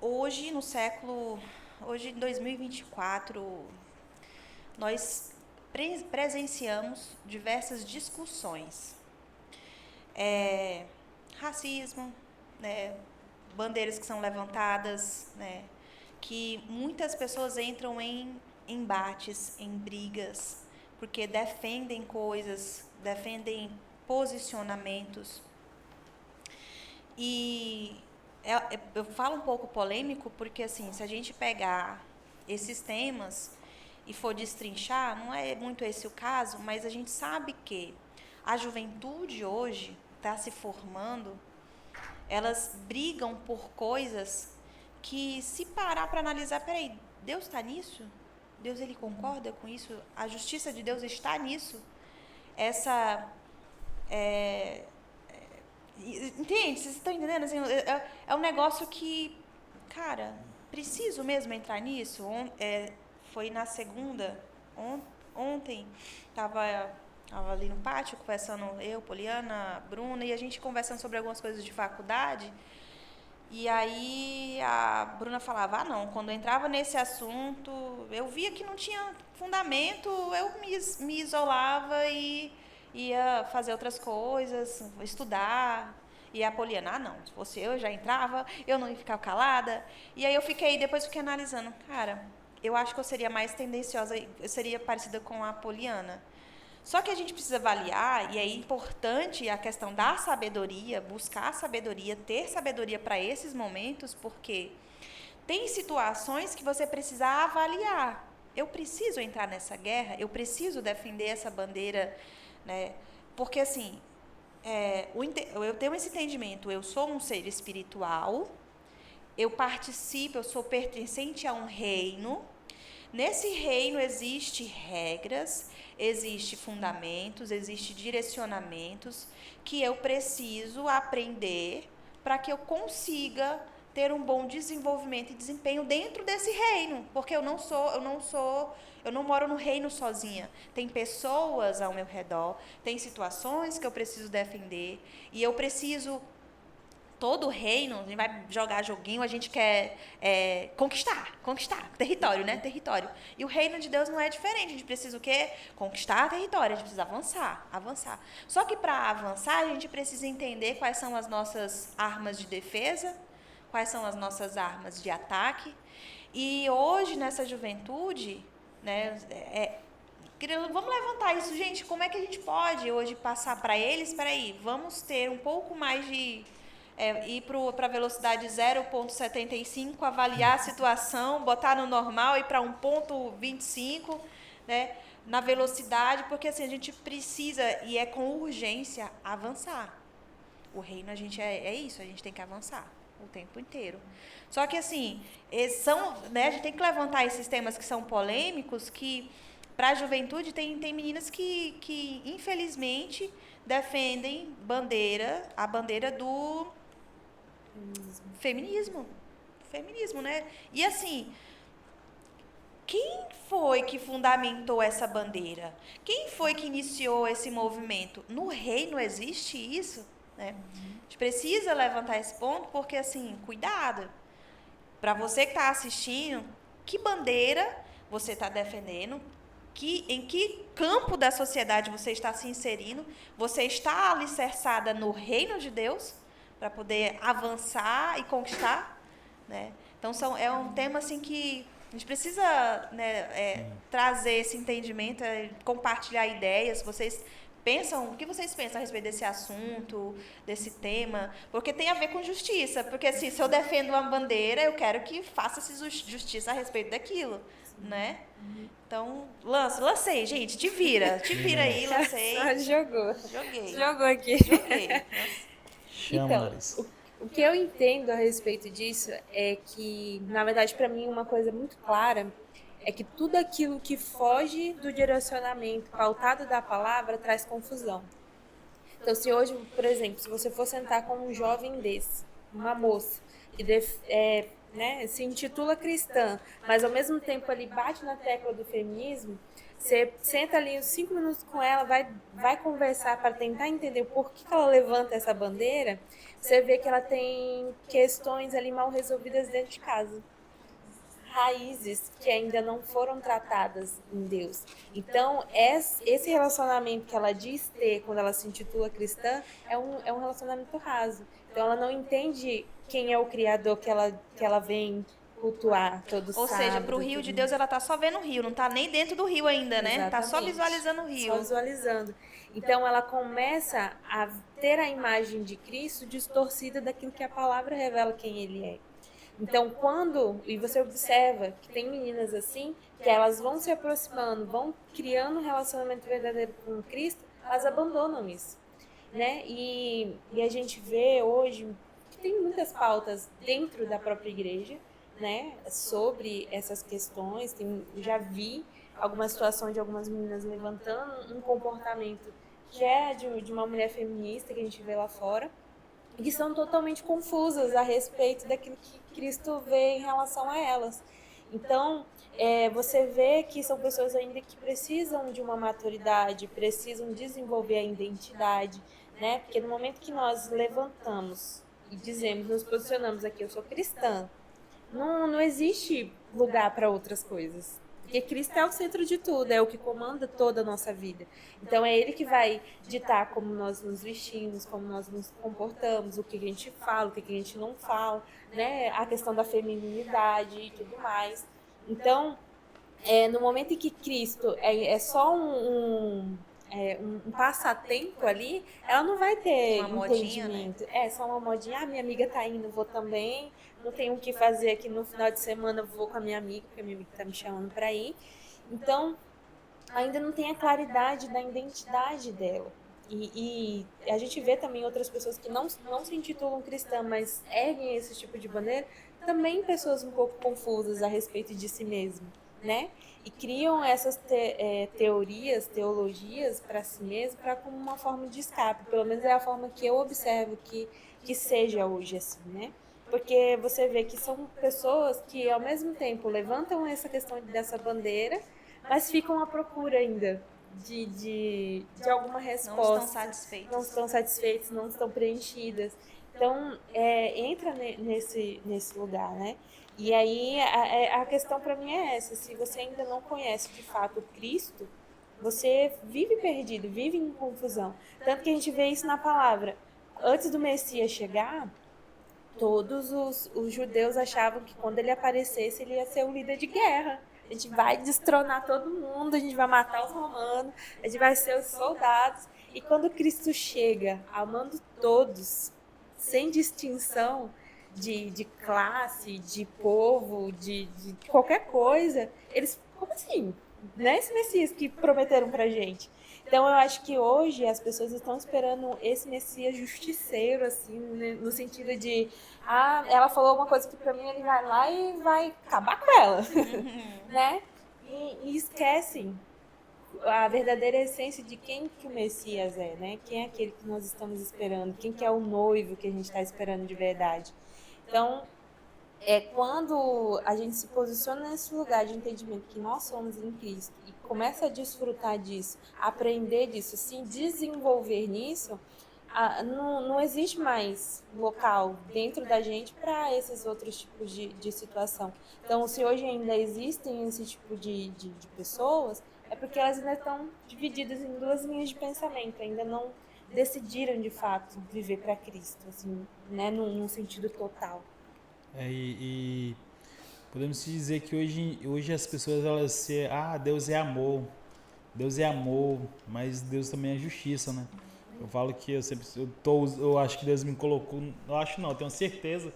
hoje, hoje em 2024, nós presenciamos diversas discussões. Racismo, né? Bandeiras que são levantadas, né? Que muitas pessoas entram em embates, em brigas, porque defendem coisas, defendem posicionamentos. E eu falo um pouco polêmico porque, assim, se a gente pegar esses temas e for destrinchar, não é muito esse o caso, mas a gente sabe que a juventude hoje está se formando, elas brigam por coisas que, se parar para analisar, peraí, Deus está nisso? Deus, ele concorda com isso? A justiça de Deus está nisso? Entende? Vocês estão entendendo? Assim, é um negócio que, cara, preciso mesmo entrar nisso? Foi na segunda, ontem, estava ali no pátio, conversando, eu, Poliana, Bruna, e a gente conversando sobre algumas coisas de faculdade. E aí a Bruna falava, não, quando eu entrava nesse assunto, eu via que não tinha fundamento, eu me isolava e ia fazer outras coisas, estudar. E a Poliana, não, se fosse eu já entrava, eu não ia ficar calada. E aí depois fiquei analisando, cara, eu acho que eu seria mais tendenciosa, eu seria parecida com a Poliana. Só que a gente precisa avaliar, e é importante a questão da sabedoria, buscar sabedoria, ter sabedoria para esses momentos, porque tem situações que você precisa avaliar. Eu preciso entrar nessa guerra, eu preciso defender essa bandeira, né? Porque, assim, eu tenho esse entendimento, eu sou um ser espiritual, eu participo, eu sou pertencente a um reino. Nesse reino existem regras, existem fundamentos, existem direcionamentos que eu preciso aprender para que eu consiga ter um bom desenvolvimento e desempenho dentro desse reino, porque eu não moro no reino sozinha. Tem pessoas ao meu redor, tem situações que eu preciso defender e eu preciso. Todo reino, a gente vai jogar joguinho, a gente quer conquistar território, né? Território. E o reino de Deus não é diferente. A gente precisa o quê? Conquistar território, a gente precisa avançar. Só que para avançar, a gente precisa entender quais são as nossas armas de defesa, quais são as nossas armas de ataque. E hoje, nessa juventude, né, vamos levantar isso, gente. Como é que a gente pode hoje passar para eles? Peraí, vamos ter um pouco mais de... ir para a velocidade 0,75, avaliar a situação, botar no normal, ir para 1,25, né, na velocidade, porque assim, a gente precisa, e é com urgência, avançar. O reino, a gente é isso, a gente tem que avançar o tempo inteiro. Só que assim, né, a gente tem que levantar esses temas que são polêmicos, que para a juventude tem meninas que infelizmente defendem a bandeira do feminismo, né? E assim, quem foi que fundamentou essa bandeira? Quem foi que iniciou esse movimento? No reino existe isso, né? A gente precisa levantar esse ponto porque, assim, cuidado. Para você que está assistindo, que bandeira você está defendendo? Em que campo da sociedade você está se inserindo? Você está alicerçada no reino de Deus para poder avançar e conquistar, né? Então é um tema assim que a gente precisa, né, trazer esse entendimento, compartilhar ideias. O que vocês pensam a respeito desse assunto, desse tema? Porque tem a ver com justiça. Porque assim, se eu defendo uma bandeira, eu quero que faça-se justiça a respeito daquilo, né? Então, lancei, gente, te vira aí, lancei. Jogou aqui. Joguei. Chama, então, Larissa. o que eu entendo a respeito disso é que, na verdade, para mim, uma coisa muito clara é que tudo aquilo que foge do direcionamento pautado da palavra traz confusão. Então, se hoje, por exemplo, se você for sentar com um jovem desse, uma moça, que né, se intitula cristã, mas ao mesmo tempo ali bate na tecla do feminismo, você senta ali uns 5 minutos com ela, vai conversar para tentar entender por que ela levanta essa bandeira, você vê que ela tem questões ali mal resolvidas dentro de casa. Raízes que ainda não foram tratadas em Deus. Então, esse relacionamento que ela diz ter quando ela se intitula cristã é um relacionamento raso. Então, ela não entende quem é o Criador que ela vem cultuar todo Ou seja, sábado. pro rio de Todo... Deus ela tá só vendo o rio, não tá nem dentro do rio ainda, né? Tá só Exatamente. visualizando o Só rio. visualizando. Então, ela começa a ter a imagem de Cristo distorcida daquilo que a palavra revela quem ele é. Então, e você observa que tem meninas assim, que elas vão se aproximando, vão criando um relacionamento verdadeiro com Cristo, elas abandonam isso, né? E a gente vê hoje que tem muitas pautas dentro da própria igreja, né, sobre essas questões. Já vi alguma situação de algumas meninas levantando um comportamento que é de uma mulher feminista que a gente vê lá fora, e que são totalmente confusas a respeito daquilo que Cristo vê em relação a elas. Então, você vê que são pessoas ainda que precisam de uma maturidade, precisam desenvolver a identidade, né? Porque no momento que nós levantamos e dizemos, nos posicionamos aqui, eu sou cristã, não existe lugar para outras coisas. Porque Cristo é o centro de tudo, é o que comanda toda a nossa vida. Então é Ele que vai ditar como nós nos vestimos, como nós nos comportamos, o que a gente fala, o que a gente não fala, né? A questão da feminilidade e tudo mais. Então, no momento em que Cristo é só um passatempo ali, ela não vai ter Uma modinha, entendimento. É só uma modinha, minha amiga tá indo, vou também. Não tenho o que fazer aqui no final de semana, vou com a minha amiga, porque a minha amiga tá me chamando para ir. Então, ainda não tem a claridade da identidade dela. E a gente vê também outras pessoas que não se intitulam cristã, mas erguem esse tipo de bandeira, também pessoas um pouco confusas a respeito de si mesmo, né? E criam essas teorias, teologias para si mesmo, para como uma forma de escape. Pelo menos é a forma que eu observo que seja hoje assim, né? Porque você vê que são pessoas que ao mesmo tempo levantam essa questão dessa bandeira, mas ficam à procura ainda de alguma resposta. Não estão satisfeitos. Não estão satisfeitos, não estão preenchidas. Então, entra nesse lugar, né? E aí, a questão para mim é essa. Se você ainda não conhece de fato Cristo, você vive perdido, vive em confusão. Tanto que a gente vê isso na palavra. Antes do Messias chegar, todos os judeus achavam que quando ele aparecesse, ele ia ser um líder de guerra. A gente vai destronar todo mundo, a gente vai matar os romanos, a gente vai ser os soldados. E quando Cristo chega, amando todos, sem distinção de classe, de povo, de qualquer coisa, eles, como assim? Não é esse Messias que prometeram pra gente. Então eu acho que hoje as pessoas estão esperando esse Messias justiceiro, assim, no sentido de, ela falou uma coisa que pra mim ele vai lá e vai acabar com ela, né? E esquecem a verdadeira essência de quem que o Messias é, né? Quem é aquele que nós estamos esperando, quem que é o noivo que a gente está esperando de verdade. Então, quando a gente se posiciona nesse lugar de entendimento que nós somos em Cristo e começa a desfrutar disso, aprender disso, se desenvolver nisso, não existe mais local dentro da gente para esses outros tipos de situação. Então, se hoje ainda existem esse tipo de pessoas, é porque elas ainda estão divididas em duas linhas de pensamento, ainda não decidiram de fato viver para Cristo, assim, né, num sentido total. E podemos dizer que hoje as pessoas elas se Deus é amor, mas Deus também é justiça, né? Eu falo que eu acho que Deus me colocou, eu acho não, eu tenho certeza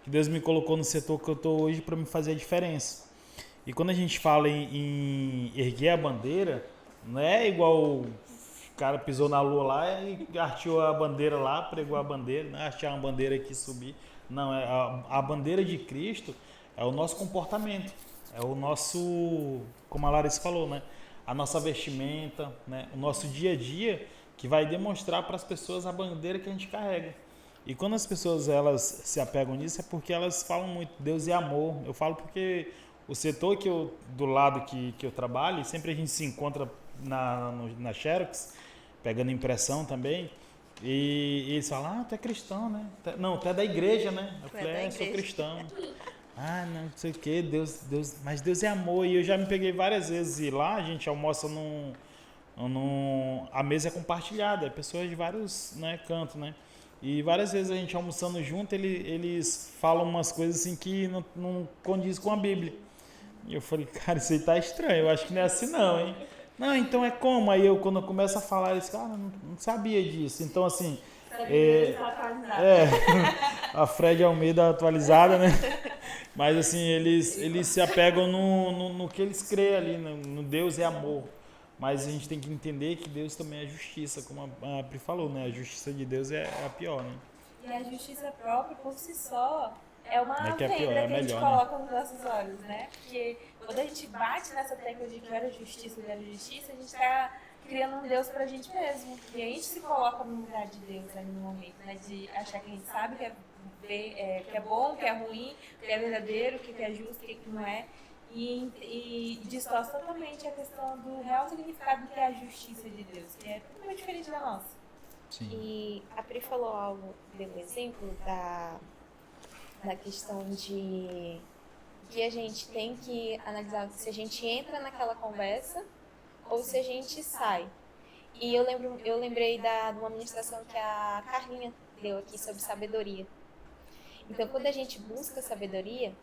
que Deus me colocou no setor que eu tô hoje para me fazer a diferença. E quando a gente fala em erguer a bandeira, não é igual o cara pisou na lua lá e arteou a bandeira lá, pregou a bandeira, né? Artear uma bandeira aqui e subir. Não, a bandeira de Cristo é o nosso comportamento, é o nosso, como a Larissa falou, né? A nossa vestimenta, né? O nosso dia a dia que vai demonstrar para as pessoas a bandeira que a gente carrega. E quando as pessoas elas se apegam nisso é porque elas falam muito Deus é amor. Eu falo porque o setor do lado que eu trabalho, sempre a gente se encontra na Xerox, pegando impressão também, e eles falam, tu é cristão, né? Não, tu é da igreja, né? Eu falei, sou cristão. Ah, não sei o que, mas Deus é amor. E eu já me peguei várias vezes e lá a gente almoça a mesa é compartilhada, é pessoas de vários, né, cantos, né? E várias vezes a gente almoçando junto, eles falam umas coisas assim que não condiz com a Bíblia. E eu falei, cara, isso aí tá estranho, eu acho que não é assim não, hein? Não, então é como? Aí quando eu começo a falar, eles, cara, não sabia disso. Então, assim, é, a Fred Almeida atualizada, né? Mas, assim, eles se apegam no que eles creem ali, no Deus é amor. Mas a gente tem que entender que Deus também é justiça, como a Pri falou, né? A justiça de Deus é a pior, né? E a justiça própria, por si só, é uma É que é venda pior, que é a gente melhor, coloca nos nossos olhos, né? Porque quando a gente bate nessa tecla de que era justiça, a gente está criando um Deus pra gente mesmo. E a gente se coloca no lugar de Deus ali no momento, né? De achar que a gente sabe que é bom, que é ruim, que é verdadeiro, que é justo, que não é. E distorce totalmente a questão do real significado que é a justiça de Deus, que é totalmente diferente da nossa. Sim. E a Pri falou algo, deu um exemplo da questão de que a gente tem que analisar se a gente entra naquela conversa ou se a gente sai. E eu lembrei de uma ministração que a Carlinha deu aqui sobre sabedoria. Então, quando a gente busca sabedoria,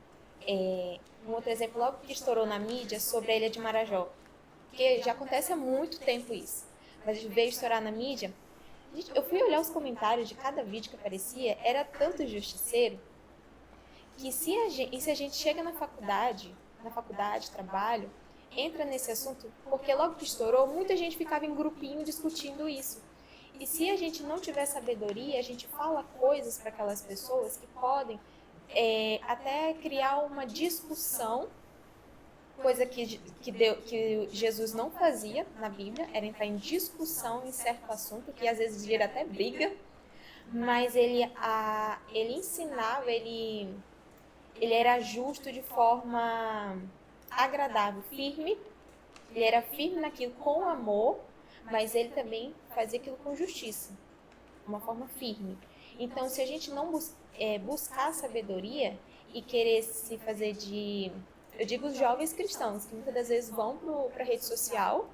um outro exemplo logo que estourou na mídia sobre a Ilha de Marajó, porque já acontece há muito tempo isso, mas veio estourar na mídia. Eu fui olhar os comentários de cada vídeo que aparecia, era tanto justiceiro, que se a gente chega na faculdade, trabalho, entra nesse assunto, porque logo que estourou, muita gente ficava em grupinho discutindo isso. E se a gente não tiver sabedoria, a gente fala coisas para aquelas pessoas que podem até criar uma discussão, coisa que Jesus não fazia na Bíblia, era entrar em discussão em certo assunto, que às vezes vira até briga, mas ele ensinava, ele era justo de forma agradável, firme, ele era firme naquilo com amor, mas ele também fazia aquilo com justiça, uma forma firme. Então, se a gente não buscar sabedoria e querer se fazer eu digo os jovens cristãos, que muitas das vezes vão para a rede social,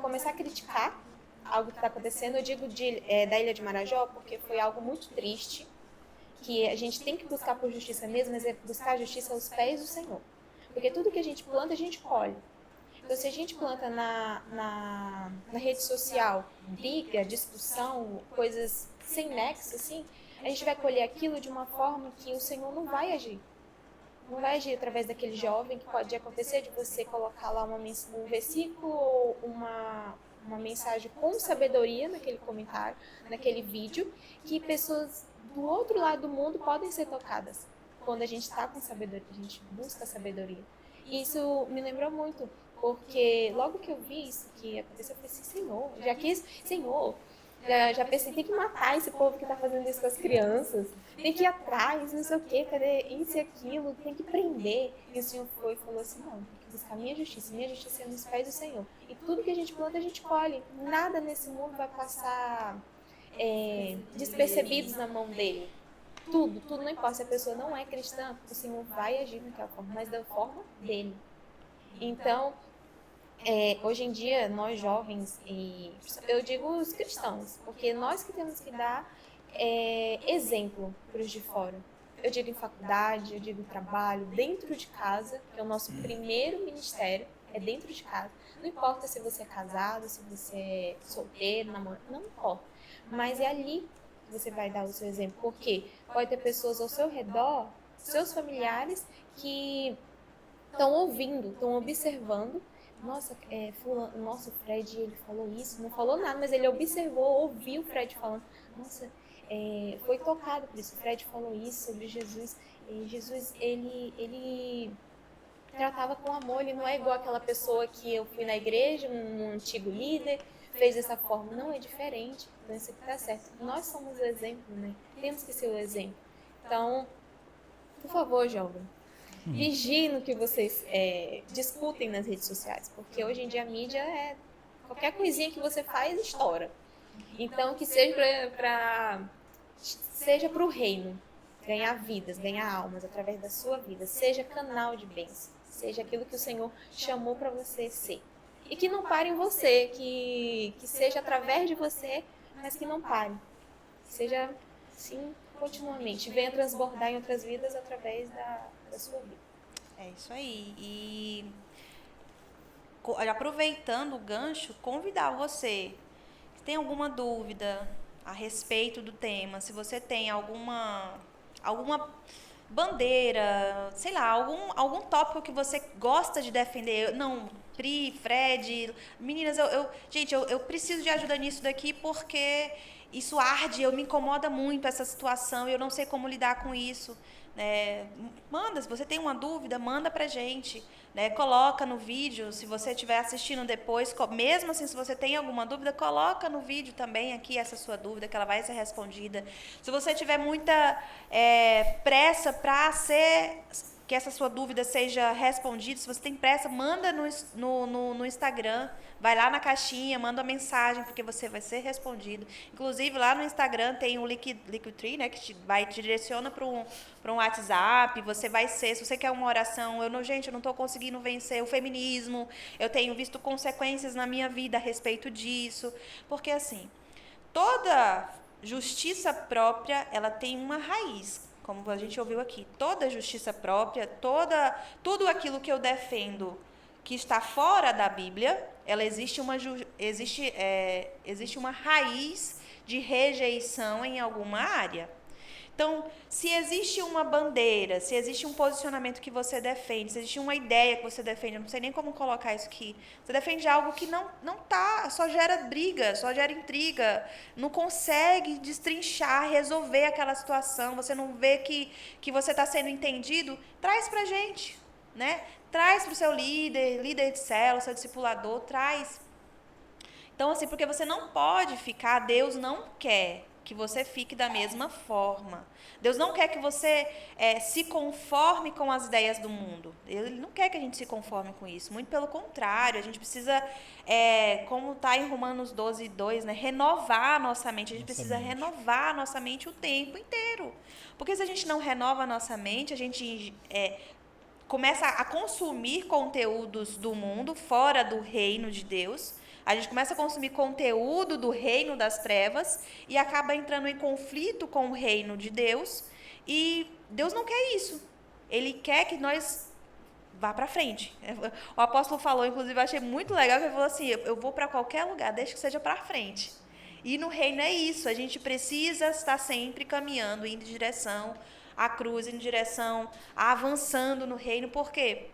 começar a criticar algo que está acontecendo. Eu digo da Ilha de Marajó porque foi algo muito triste, que a gente tem que buscar por justiça mesmo, mas é buscar a justiça aos pés do Senhor. Porque tudo que a gente planta, a gente colhe. Então, se a gente planta na rede social briga, discussão, coisas sem nexo, assim, a gente vai colher aquilo de uma forma que o Senhor não vai agir. Não vai agir através daquele jovem, que pode acontecer de você colocar lá um versículo ou uma mensagem com sabedoria naquele comentário, naquele vídeo, que pessoas do outro lado do mundo podem ser tocadas quando a gente está com sabedoria, a gente busca sabedoria. E isso me lembrou muito, porque logo que eu vi isso que aconteceu, eu pensei, Senhor, já pensei, tem que matar esse povo que está fazendo isso com as crianças, tem que ir atrás, não sei o que, cadê isso e aquilo, tem que prender. E o Senhor foi e falou assim, não, tem que buscar minha justiça é nos pés do Senhor. E tudo que a gente planta, a gente colhe. Nada nesse mundo vai passar despercebidos na mão dele. Tudo, não importa. Se a pessoa não é cristã, o Senhor vai agir daquela forma, mas da forma dele. Então, hoje em dia, nós jovens, e eu digo os cristãos, porque nós que temos que dar exemplo para os de fora. Eu digo em faculdade, eu digo em trabalho, dentro de casa, que é o nosso primeiro ministério, é dentro de casa. Não importa se você é casado, se você é solteiro, namorado, não importa. Mas é ali que você vai dar o seu exemplo, porque pode ter pessoas ao seu redor, seus familiares, que estão ouvindo, estão observando. Nossa, o Fred, ele falou isso, não falou nada, mas ele observou, ouviu o Fred falando. Nossa, foi tocado por isso. O Fred falou isso sobre Jesus. Jesus, ele tratava com amor, ele não é igual aquela pessoa que eu fui na igreja, um antigo líder, fez dessa forma. Não é diferente, então isso aqui tá certo. Nós somos o exemplo, né? Temos que ser o exemplo. Então, por favor, jovem, vigiem no que vocês discutem nas redes sociais, porque hoje em dia a mídia qualquer coisinha que você faz estoura. Então, que seja seja para o reino, ganhar vidas, ganhar almas através da sua vida, seja canal de bênção, seja aquilo que o Senhor chamou para você ser. E que não pare em você, que seja através de você, mas que não pare. Seja, sim, continuamente. Venha transbordar em outras vidas através da sua vida. É isso aí. E aproveitando o gancho, convidar você, se tem alguma dúvida a respeito do tema, se você tem alguma bandeira, sei lá, algum tópico que você gosta de defender. Não, Pri, Fred, meninas, gente, eu preciso de ajuda nisso daqui porque isso arde, me incomoda muito essa situação e eu não sei como lidar com isso. Manda, se você tem uma dúvida, manda pra gente. Coloca no vídeo, se você estiver assistindo depois, mesmo assim, se você tem alguma dúvida, coloca no vídeo também aqui essa sua dúvida, que ela vai ser respondida. Se você tiver muita pressa para que essa sua dúvida seja respondida, se você tem pressa, manda no Instagram, vai lá na caixinha, manda uma mensagem, porque você vai ser respondido. Inclusive, lá no Instagram tem o Linktree, né, que te direciona para um WhatsApp, você vai ser, se você quer uma oração, eu não estou conseguindo vencer o feminismo, eu tenho visto consequências na minha vida a respeito disso, porque assim, toda justiça própria, ela tem uma raiz, como a gente ouviu aqui. Toda justiça própria, tudo aquilo que eu defendo que está fora da Bíblia, ela existe uma raiz de rejeição em alguma área. Então, se existe uma bandeira, se existe um posicionamento que você defende, se existe uma ideia que você defende, eu não sei nem como colocar isso aqui, você defende algo que não tá, só gera briga, só gera intriga, não consegue destrinchar, resolver aquela situação, você não vê que você está sendo entendido, traz pra gente, né? Traz pro seu líder de célula, seu discipulador, traz. Então, assim, porque você não pode ficar, Deus não quer que você fique da mesma forma. Deus não quer que você se conforme com as ideias do mundo. Ele não quer que a gente se conforme com isso. Muito pelo contrário, a gente precisa, como está em Romanos 12:2, né, renovar a nossa mente. A gente precisa renovar a nossa mente o tempo inteiro. Porque se a gente não renova a nossa mente, a gente começa a consumir conteúdos do mundo fora do reino de Deus. A gente começa a consumir conteúdo do reino das trevas e acaba entrando em conflito com o reino de Deus. E Deus não quer isso. Ele quer que nós vá para frente. O apóstolo falou, inclusive, eu achei muito legal, que ele falou assim, eu vou para qualquer lugar, desde que seja para frente. E no reino é isso, a gente precisa estar sempre caminhando, indo em direção à cruz, em direção, avançando no reino, porque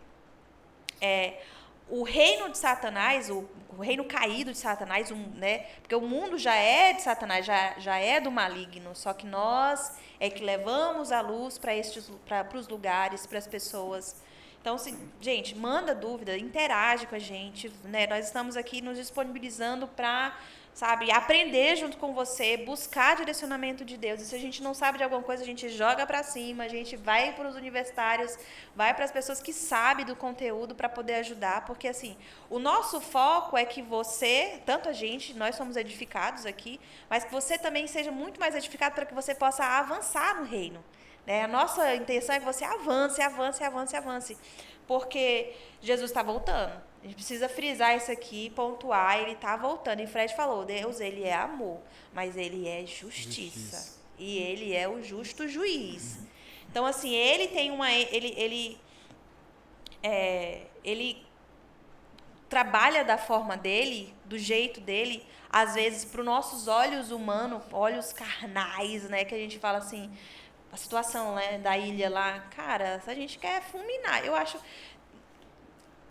o reino de Satanás, o reino caído de Satanás, né? Porque o mundo já é de Satanás, já é do maligno, só que nós é que levamos a luz para os lugares, para as pessoas. Então, gente, manda dúvida, interage com a gente, né? Nós estamos aqui nos disponibilizando para, aprender junto com você, buscar direcionamento de Deus. E se a gente não sabe de alguma coisa, a gente joga para cima, a gente vai para os universitários, vai para as pessoas que sabem do conteúdo para poder ajudar, porque assim, o nosso foco é que você, tanto a gente, nós somos edificados aqui, mas que você também seja muito mais edificado para que você possa avançar no reino. A nossa intenção é que você avance, porque Jesus está voltando. A gente precisa frisar isso aqui, pontuar, ele está voltando. E Fred falou, Deus, ele é amor, mas ele é justiça. E ele é o justo juiz. Então, assim, ele tem ele trabalha da forma dele, do jeito dele, às vezes, para os nossos olhos humanos, olhos carnais, né, que a gente fala assim, a situação, né, da ilha lá, cara, a gente quer fulminar, eu acho,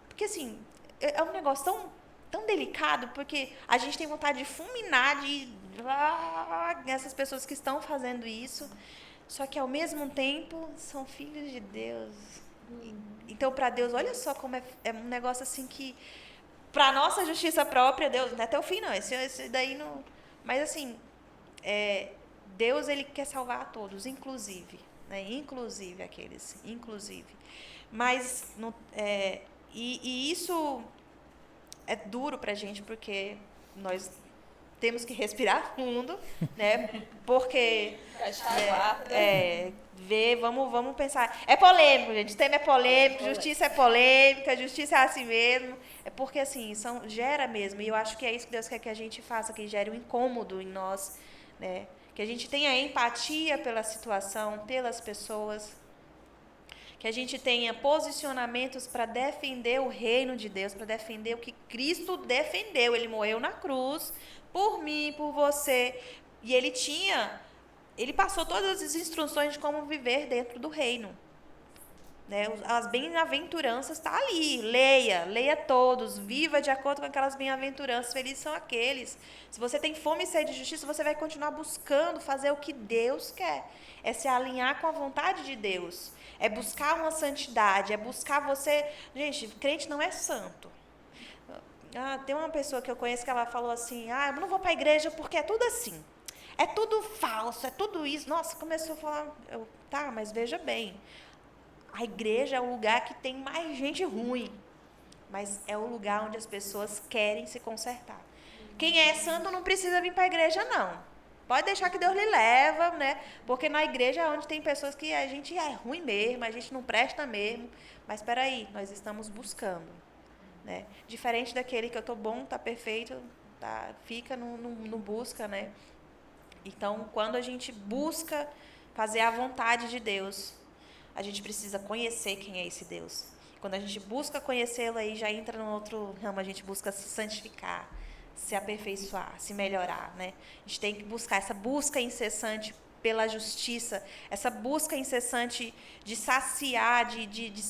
porque assim, é um negócio tão delicado, porque a gente tem vontade de fulminar, essas pessoas que estão fazendo isso, só que ao mesmo tempo são filhos de Deus. Então, para Deus, olha só como é um negócio assim que pra nossa justiça própria, Deus, não é até o fim, não. Esse daí não. Mas assim, Deus, ele quer salvar a todos, inclusive. Né? Inclusive aqueles. Inclusive. Mas, e isso é duro pra gente, porque nós temos que respirar fundo, né? Porque vamos pensar. É polêmico, gente. O tema é polêmico, justiça é polêmica, justiça é assim mesmo. É porque assim, gera mesmo. E eu acho que é isso que Deus quer que a gente faça, que gere um incômodo em nós, né? Que a gente tenha empatia pela situação, pelas pessoas. Que a gente tenha posicionamentos para defender o reino de Deus, para defender o que Cristo defendeu. Ele morreu na cruz por mim, por você. E ele passou todas as instruções de como viver dentro do reino. Né? As bem-aventuranças estão ali. Leia todos, viva de acordo com aquelas bem-aventuranças. Felizes são aqueles. Se você tem fome e sede de justiça, você vai continuar buscando fazer o que Deus quer. É se alinhar com a vontade de Deus. É buscar uma santidade, é buscar você... Gente, crente não é santo. Tem uma pessoa que eu conheço que ela falou assim, eu não vou para a igreja porque é tudo assim. É tudo falso, é tudo isso. Nossa, começou a falar, mas veja bem, a igreja é o lugar que tem mais gente ruim, mas é o lugar onde as pessoas querem se consertar. Quem é santo não precisa vir para a igreja, não. Pode deixar que Deus lhe leva, né? Porque na igreja é onde tem pessoas que a gente é ruim mesmo, a gente não presta mesmo. Mas espera aí, nós estamos buscando. Né? Diferente daquele que eu tô bom, tá perfeito, fica, não busca, né? Então, quando a gente busca fazer a vontade de Deus, a gente precisa conhecer quem é esse Deus. Quando a gente busca conhecê-lo, aí já entra no outro ramo, a gente busca se santificar, se aperfeiçoar, se melhorar, né? A gente tem que buscar essa busca incessante pela justiça, essa busca incessante de saciar, de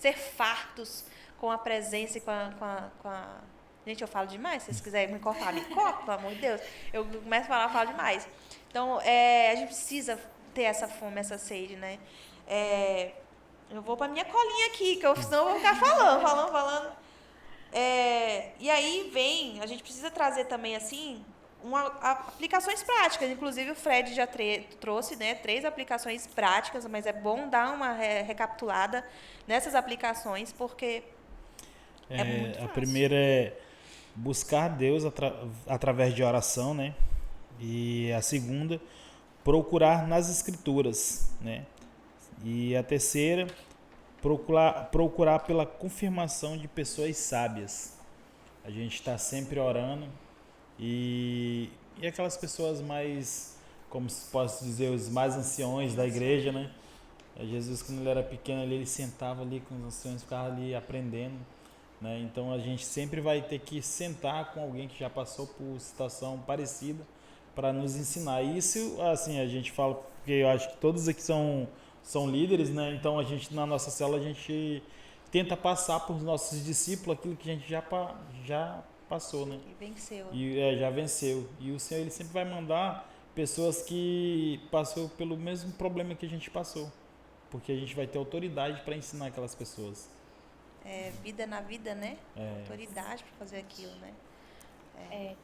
ser fartos com a presença e com a... Gente, eu falo demais. Se vocês quiserem me cortar, me corta, pelo amor de Deus. Eu começo a falar, eu falo demais. Então, a gente precisa ter essa fome, essa sede, né? Eu vou pra minha colinha aqui, que senão eu vou ficar falando. E aí a gente precisa trazer também, assim, aplicações práticas. Inclusive, o Fred já trouxe, né, 3 aplicações práticas, mas é bom dar uma recapitulada nessas aplicações, porque é muito fácil. A primeira é buscar Deus através de oração, né? E a segunda, procurar nas Escrituras, né? E a terceira, procurar pela confirmação de pessoas sábias. A gente está sempre orando e aquelas pessoas mais, como posso dizer, os mais anciões da igreja, né? Jesus, quando ele era pequeno, ele sentava ali com os anciões, ficava ali aprendendo. Né? Então a gente sempre vai ter que sentar com alguém que já passou por situação parecida para nos ensinar. Isso, assim, a gente fala, porque eu acho que todos aqui são líderes, né? Então a gente, na nossa célula, a gente tenta passar para os nossos discípulos aquilo que a gente já passou, né? E venceu. Já venceu. E o Senhor, ele sempre vai mandar pessoas que passou pelo mesmo problema que a gente passou, porque a gente vai ter autoridade para ensinar aquelas pessoas. Vida na vida, né? Autoridade para fazer aquilo, né? É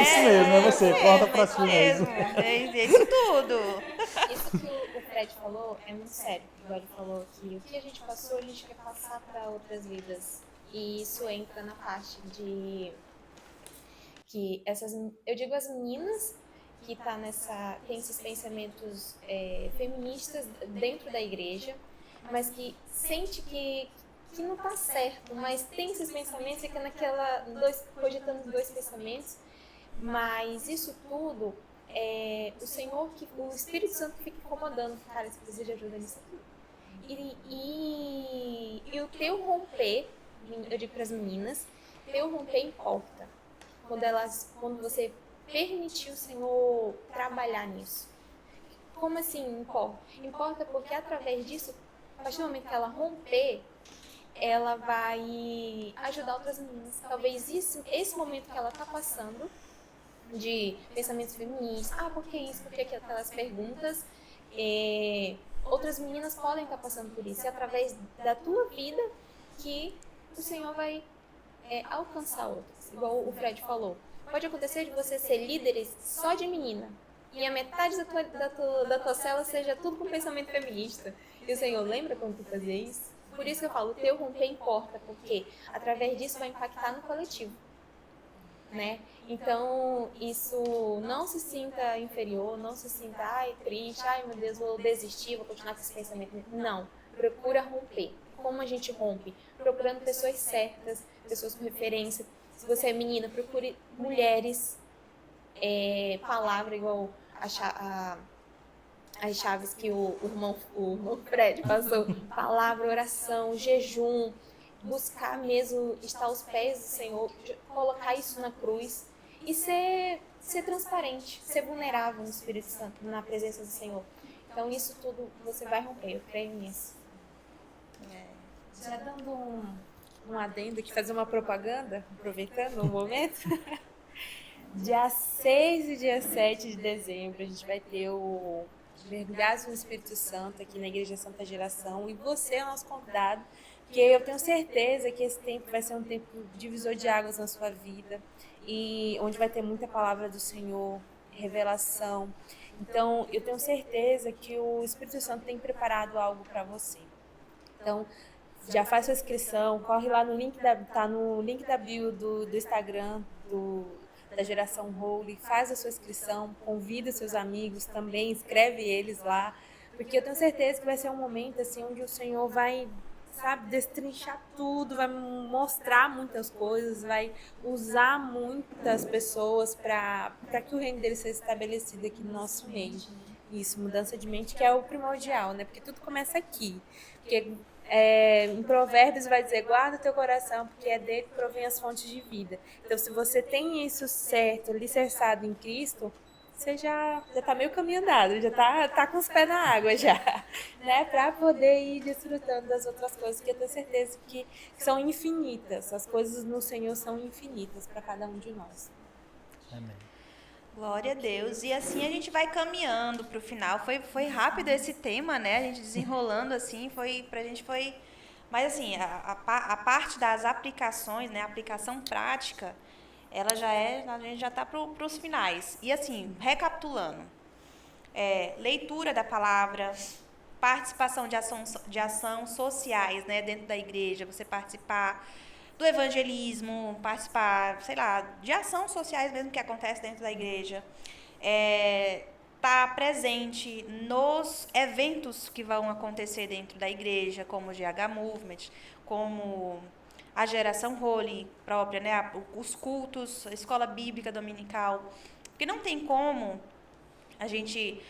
isso mesmo, é você, corta pra cima mesmo. É isso tudo. Isso que o Fred falou é muito sério. O Fred falou que o que a gente passou, a gente quer passar para outras vidas. E isso entra na parte de que eu digo as meninas que tem esses pensamentos feministas dentro da igreja, mas que sente que não está certo, mas tem esses pensamentos e que cogitando 2 pensamentos, mas isso tudo o Senhor, o Espírito Santo que fica incomodando, cara, você precisa de ajuda nisso aqui. E o teu romper, eu digo para as meninas, teu romper importa. Quando você permitir o Senhor trabalhar nisso. Como assim importa? Importa porque através disso, a partir do momento que ela romper, ela vai ajudar outras meninas. Talvez esse momento que ela está passando, de pensamentos feministas, por que isso, por que aquelas perguntas, outras meninas podem estar passando por isso. É através da tua vida que o Senhor vai alcançar outras. Igual o Fred falou. Pode acontecer de você ser líderes só de menina. E a metade da tua célula seja tudo com pensamento feminista. E o Senhor, lembra quando tu fazia isso? Por isso que eu falo, o teu romper importa, porque através disso vai impactar no coletivo. Né? Então, isso, não se sinta inferior, não se sinta, triste, meu Deus, vou desistir, vou continuar com esse pensamento. Não, procura romper. Como a gente rompe? Procurando pessoas certas, pessoas com referência. Se você é menina, procure mulheres, palavra igual as chaves que o irmão Fred passou. Palavra, oração, jejum, buscar mesmo estar aos pés do Senhor, colocar isso na cruz e ser transparente, ser vulnerável no Espírito Santo, na presença do Senhor. Então isso tudo você vai romper, eu creio nisso. Já dando um adendo aqui, fazer uma propaganda, aproveitando o momento. Dia 6 e dia 7 de dezembro a gente vai ter o Mergulhados no Espírito Santo aqui na Igreja Santa Geração, e você é o nosso convidado, porque eu tenho certeza que esse tempo vai ser um tempo divisor de águas na sua vida, e onde vai ter muita palavra do Senhor, revelação. Então, eu tenho certeza que o Espírito Santo tem preparado algo para você. Então, já faz sua inscrição, corre lá no link tá no link da bio do Instagram da Geração Holy, faz a sua inscrição, convida seus amigos também, escreve eles lá, porque eu tenho certeza que vai ser um momento assim onde o Senhor vai, destrinchar tudo, vai mostrar muitas coisas, vai usar muitas pessoas para que o reino dele seja estabelecido aqui no nosso reino. Isso, mudança de mente, que é o primordial, né? Porque tudo começa aqui. Porque em Provérbios vai dizer, guarda teu coração, porque é dele que provém as fontes de vida. Então, se você tem isso certo, alicerçado em Cristo, você já tá meio caminho andado, já tá com os pés na água já, né? Para poder ir desfrutando das outras coisas, que eu tenho certeza que são infinitas. As coisas no Senhor são infinitas para cada um de nós. Amém. Glória a Deus. E assim a gente vai caminhando para o final. Foi rápido esse tema, né? A gente desenrolando assim, pra gente foi... Mas assim, a parte das aplicações, né? A aplicação prática, ela a gente já está para os finais. E assim, recapitulando. Leitura da palavra, participação de ação sociais, né? Dentro da igreja, você participar do evangelismo, participar, sei lá, de ações sociais mesmo que acontece dentro da igreja, tá presente nos eventos que vão acontecer dentro da igreja, como o GH Movement, como a Geração Holy própria, né, os cultos, a escola bíblica dominical, porque não tem como a gente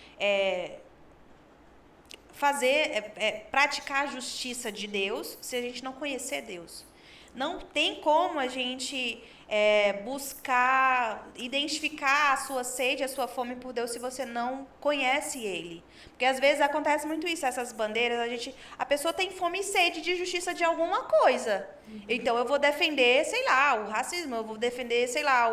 praticar a justiça de Deus se a gente não conhecer Deus. Não tem como a gente buscar, identificar a sua sede, a sua fome por Deus se você não conhece Ele. Porque às vezes acontece muito isso, essas bandeiras, a pessoa tem fome e sede de justiça de alguma coisa. Então eu vou defender, sei lá, o racismo, eu vou defender, sei lá,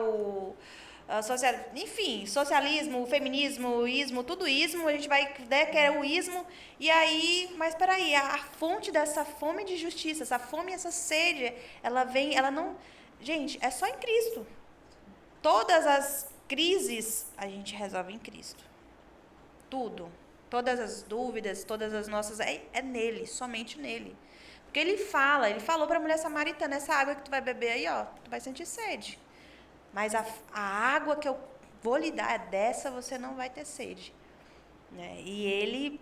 socialismo, o feminismo, o ismo, tudo ismo, a gente vai querer o ismo, e aí, mas peraí, a fonte dessa fome de justiça, essa fome, essa sede, ela não, gente, é só em Cristo. Todas as crises a gente resolve em Cristo. Tudo, todas as dúvidas, todas as nossas, é nele, somente nele. Porque ele falou para a mulher samaritana, essa água que tu vai beber aí, ó, tu vai sentir sede. Mas a água que eu vou lhe dar, dessa você não vai ter sede. Né? E ele...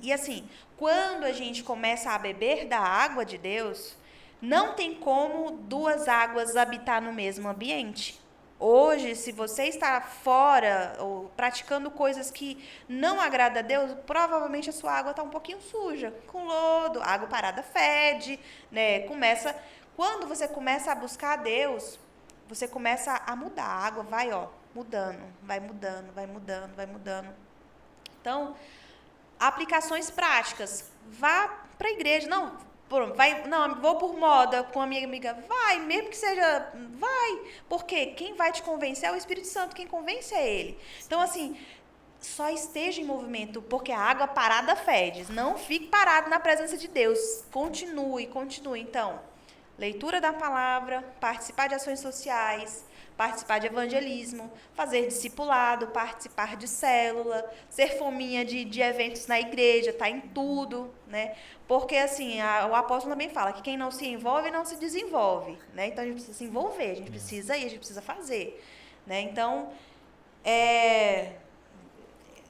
E assim, quando a gente começa a beber da água de Deus, não tem como duas águas habitar no mesmo ambiente. Hoje, se você está fora ou praticando coisas que não agradam a Deus, provavelmente a sua água está um pouquinho suja, com lodo, água parada fede, né? Quando você começa a buscar a Deus, você começa a mudar, a água vai, mudando, vai mudando, vai mudando, vai mudando. Então, aplicações práticas, vá para a igreja, não, vou por moda com a minha amiga, vai, mesmo que seja, vai, porque quem vai te convencer é o Espírito Santo, quem convence é Ele. Então, assim, só esteja em movimento, porque a água parada fede. Não fique parado na presença de Deus. Continue, continue. Então, leitura da palavra, participar de ações sociais, participar de evangelismo, fazer discipulado, participar de célula, ser fominha de eventos na igreja, tá em tudo, né? Porque, assim, o apóstolo também fala que quem não se envolve, não se desenvolve, né? Então, a gente precisa se envolver, a gente precisa ir, a gente precisa fazer, né? Então,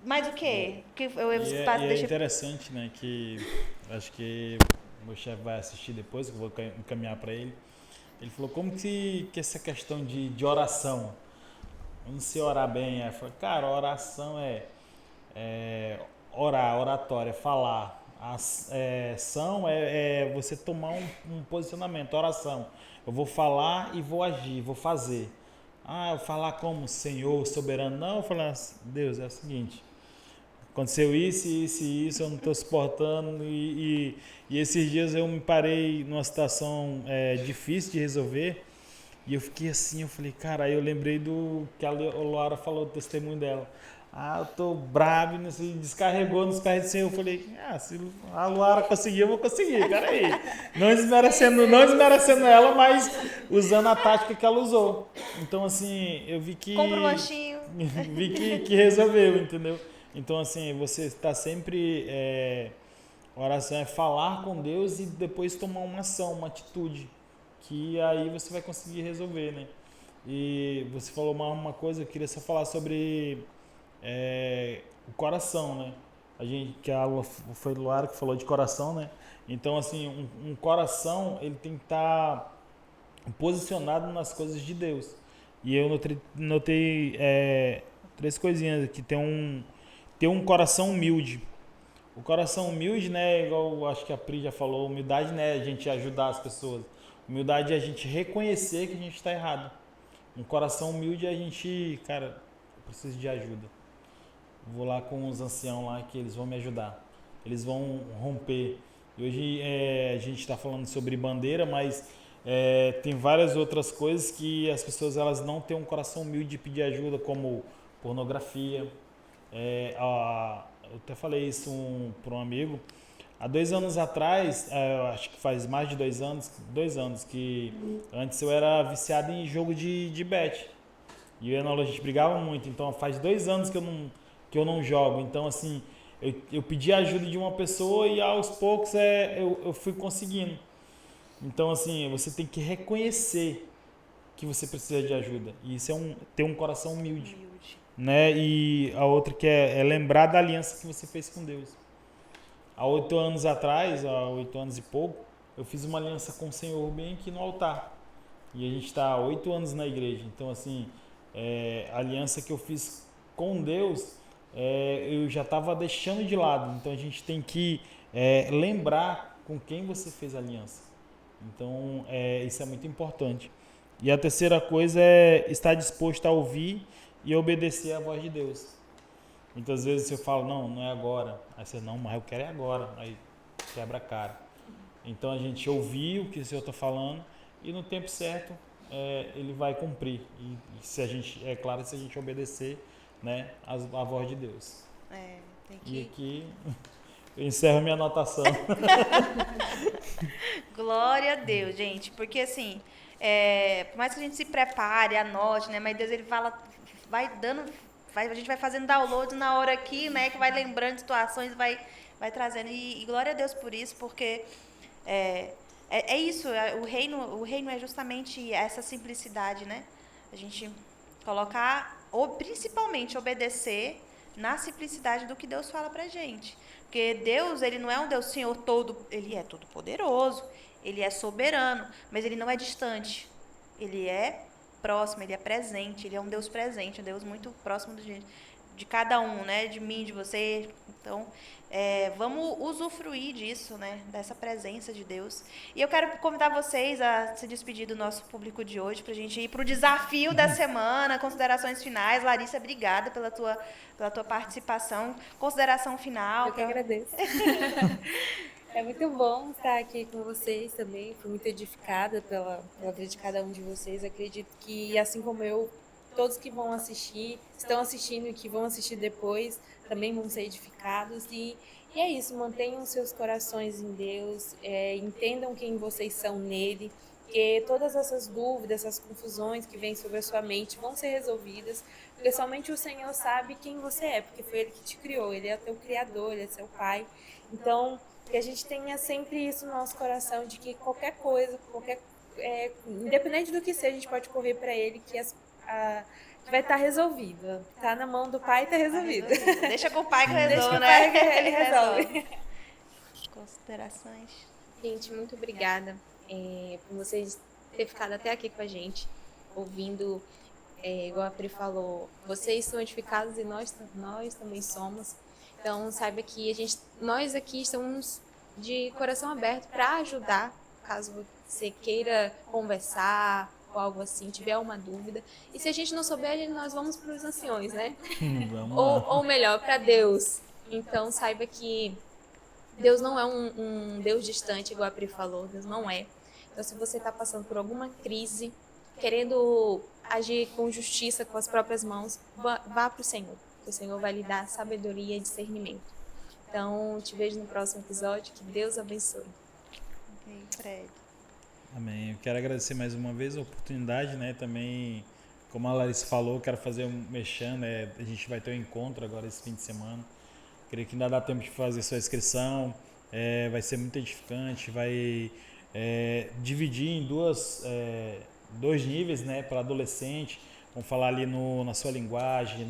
mais o quê? É interessante, né, que acho que o meu chefe vai assistir depois, que eu vou encaminhar para ele. Ele falou, como que essa questão de oração, eu não sei orar bem. Aí eu falei, cara, oração é orar, oratória, falar. Ação é você tomar um posicionamento, oração. Eu vou falar e vou agir, vou fazer. Eu falar como Senhor, soberano. Não, eu falo, Deus, é o seguinte, aconteceu isso, eu não estou suportando. E esses dias eu me parei numa situação difícil de resolver. E eu fiquei assim, eu falei, cara, aí eu lembrei do que a Luara falou, do testemunho dela. Eu tô bravo, descarregou nos carros do Senhor. Eu falei, se a Luara conseguir, eu vou conseguir, peraí. Não desmerecendo ela, mas usando a tática que ela usou. Então, assim, eu vi que... Compra um lanchinho. Vi que resolveu, entendeu? Então, assim, você está sempre... oração é falar com Deus e depois tomar uma ação, uma atitude, que aí você vai conseguir resolver, né? E você falou uma coisa, eu queria só falar sobre o coração, né? Foi o Luara que falou de coração, né? Então, assim, um coração, ele tem que estar posicionado nas coisas de Deus. E eu notei 3 coisinhas aqui. Ter um coração humilde. O coração humilde, né, igual acho que a Pri já falou, humildade não é a gente ajudar as pessoas. Humildade é a gente reconhecer que a gente está errado. Um coração humilde é a gente, cara, eu preciso de ajuda. Vou lá com os anciãos lá que eles vão me ajudar. Eles vão romper. E hoje a gente está falando sobre bandeira, mas tem várias outras coisas que as pessoas elas não têm um coração humilde de pedir ajuda, como pornografia. Eu até falei isso para um amigo. Há 2 anos atrás, acho que faz mais de 2 anos, que antes eu era viciado em jogo de bet. E eu e a Ana, a gente brigava muito, então faz 2 anos que eu não jogo. Então, assim, eu pedi a ajuda de uma pessoa e aos poucos eu fui conseguindo. Então, assim, você tem que reconhecer que você precisa de ajuda. E isso é ter um coração humilde. Né? E a outra que é lembrar da aliança que você fez com Deus. Há 8 anos atrás, há 8 anos e pouco, eu fiz uma aliança com o Senhor bem aqui no altar. E a gente está há 8 anos na igreja. Então, assim, a aliança que eu fiz com Deus, eu já estava deixando de lado. Então, a gente tem que lembrar com quem você fez a aliança. Então, isso é muito importante. E a terceira coisa é estar disposto a ouvir e obedecer à voz de Deus. Muitas vezes eu falo, não é agora. Aí você, não, mas eu quero é agora. Aí quebra a cara. Então a gente ouvir o que o Senhor está falando e no tempo certo ele vai cumprir. E se a gente, claro, se a gente obedecer, né, a voz de Deus. Tem que... E aqui eu encerro minha anotação. Glória a Deus, gente. Porque assim, por mais que a gente se prepare, anote, né? Mas Deus, ele fala, a gente vai fazendo download na hora aqui, né? Que vai lembrando de situações, vai trazendo. E glória a Deus por isso, porque isso. O reino é justamente essa simplicidade, né? A gente colocar, ou principalmente obedecer na simplicidade do que Deus fala pra gente. Porque Deus, ele não é um Deus Senhor ele é todo poderoso, ele é soberano, mas ele não é distante. Ele é próximo, ele é presente, ele é um Deus presente, um Deus muito próximo de cada um, né? De mim, de você. Então, vamos usufruir disso, né? Dessa presença de Deus. E eu quero convidar vocês a se despedir do nosso público de hoje, pra gente ir pro desafio da semana, considerações finais. Larissa, obrigada pela tua participação. Consideração final. Eu que agradeço. É muito bom estar aqui com vocês também. Fui muito edificada pela vida de cada um de vocês. Acredito que, assim como eu, todos que vão assistir, estão assistindo e que vão assistir depois, também vão ser edificados. E é isso, mantenham seus corações em Deus, entendam quem vocês são nele, que todas essas dúvidas, essas confusões que vêm sobre a sua mente vão ser resolvidas, porque somente o Senhor sabe quem você é, porque foi Ele que te criou, Ele é teu Criador, Ele é seu Pai. Então, que a gente tenha sempre isso no nosso coração, de que qualquer coisa, independente do que seja, a gente pode correr para Ele, que vai estar resolvido. Tá na mão do Pai e tá resolvido. Deixa com o pai que Deixa resolve, com o né? Pai que ele resolve. Considerações. Gente, muito obrigada por vocês terem ficado até aqui com a gente, ouvindo, igual a Pri falou, vocês são edificados e nós também somos. Então, saiba que nós aqui estamos de coração aberto para ajudar, caso você queira conversar ou algo assim, tiver uma dúvida. E se a gente não souber, nós vamos para os anciões, né? Vamos lá. Ou melhor, para Deus. Então, saiba que Deus não é um Deus distante, igual a Pri falou, Deus não é. Então, se você está passando por alguma crise, querendo agir com justiça, com as próprias mãos, vá para o Senhor. O Senhor vai lhe dar sabedoria e discernimento. Então, te vejo no próximo episódio. Que Deus abençoe. Ok, Fred. Amém. Eu quero agradecer mais uma vez a oportunidade, né? Também, como a Larissa falou, quero fazer um merchan, né? A gente vai ter um encontro agora esse fim de semana. Creio que ainda dá tempo de fazer sua inscrição. Vai ser muito edificante. Vai dividir em dois níveis, né? Para adolescente. Vamos falar ali na sua linguagem,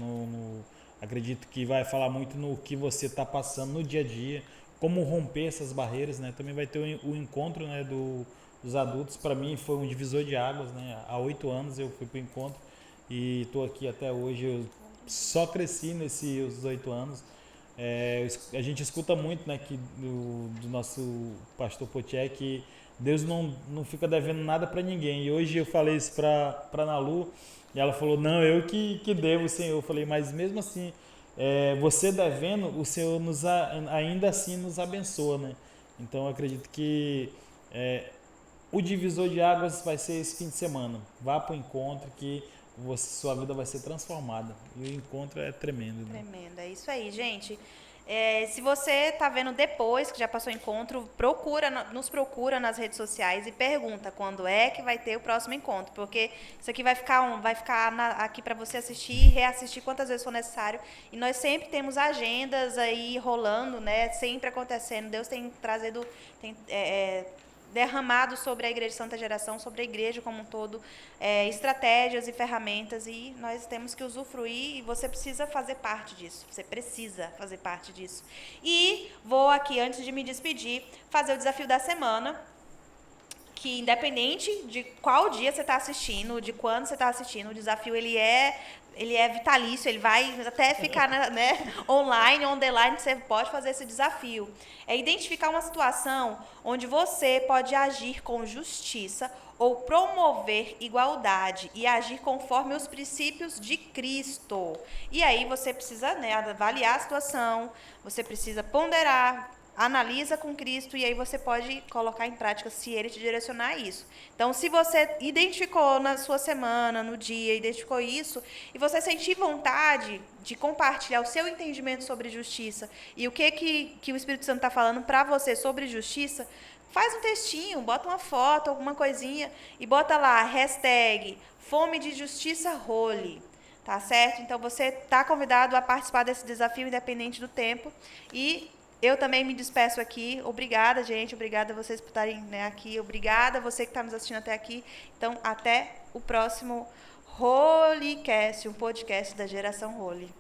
acredito que vai falar muito no que você está passando no dia a dia, como romper essas barreiras, né? Também vai ter o encontro, né, dos adultos. Para mim foi um divisor de águas, né? Há 8 anos eu fui para o encontro e estou aqui até hoje. Eu só cresci nesses 8 anos. A gente escuta muito, né, que do nosso pastor Potier, que Deus não fica devendo nada para ninguém. E hoje eu falei isso para Nalu, e ela falou, não, eu que devo, Senhor. Eu falei, mas mesmo assim, você devendo, o Senhor ainda assim nos abençoa, né? Então eu acredito que o divisor de águas vai ser esse fim de semana. Vá para o encontro que sua vida vai ser transformada. E o encontro é tremendo, né? Tremendo, é isso aí, gente. Se você tá vendo depois que já passou o encontro, nos procura nas redes sociais e pergunta quando é que vai ter o próximo encontro, porque isso aqui vai ficar aqui para você assistir e reassistir quantas vezes for necessário. E nós sempre temos agendas aí rolando, né? Sempre acontecendo. Deus tem trazido, derramado sobre a Igreja de Santa Geração, sobre a igreja como um todo, estratégias e ferramentas, e nós temos que usufruir, e você precisa fazer parte disso. Você precisa fazer parte disso. E vou aqui, antes de me despedir, fazer o desafio da semana, que independente de qual dia você está assistindo, de quando você está assistindo, o desafio ele é vitalício, ele vai até ficar online, on the line, você pode fazer esse desafio. É identificar uma situação onde você pode agir com justiça ou promover igualdade e agir conforme os princípios de Cristo. E aí você precisa avaliar a situação, você precisa ponderar, analisa com Cristo, e aí você pode colocar em prática se Ele te direcionar a isso. Então, se você identificou na sua semana, no dia, identificou isso, e você sentir vontade de compartilhar o seu entendimento sobre justiça e o que o Espírito Santo está falando para você sobre justiça, faz um textinho, bota uma foto, alguma coisinha, e bota lá, hashtag Fome de Justiça Role. Tá certo? Então, você está convidado a participar desse desafio, independente do tempo. E eu também me despeço aqui. Obrigada, gente. Obrigada a vocês por estarem aqui. Obrigada a você que está nos assistindo até aqui. Então, até o próximo Holycast, um podcast da Geração Holy.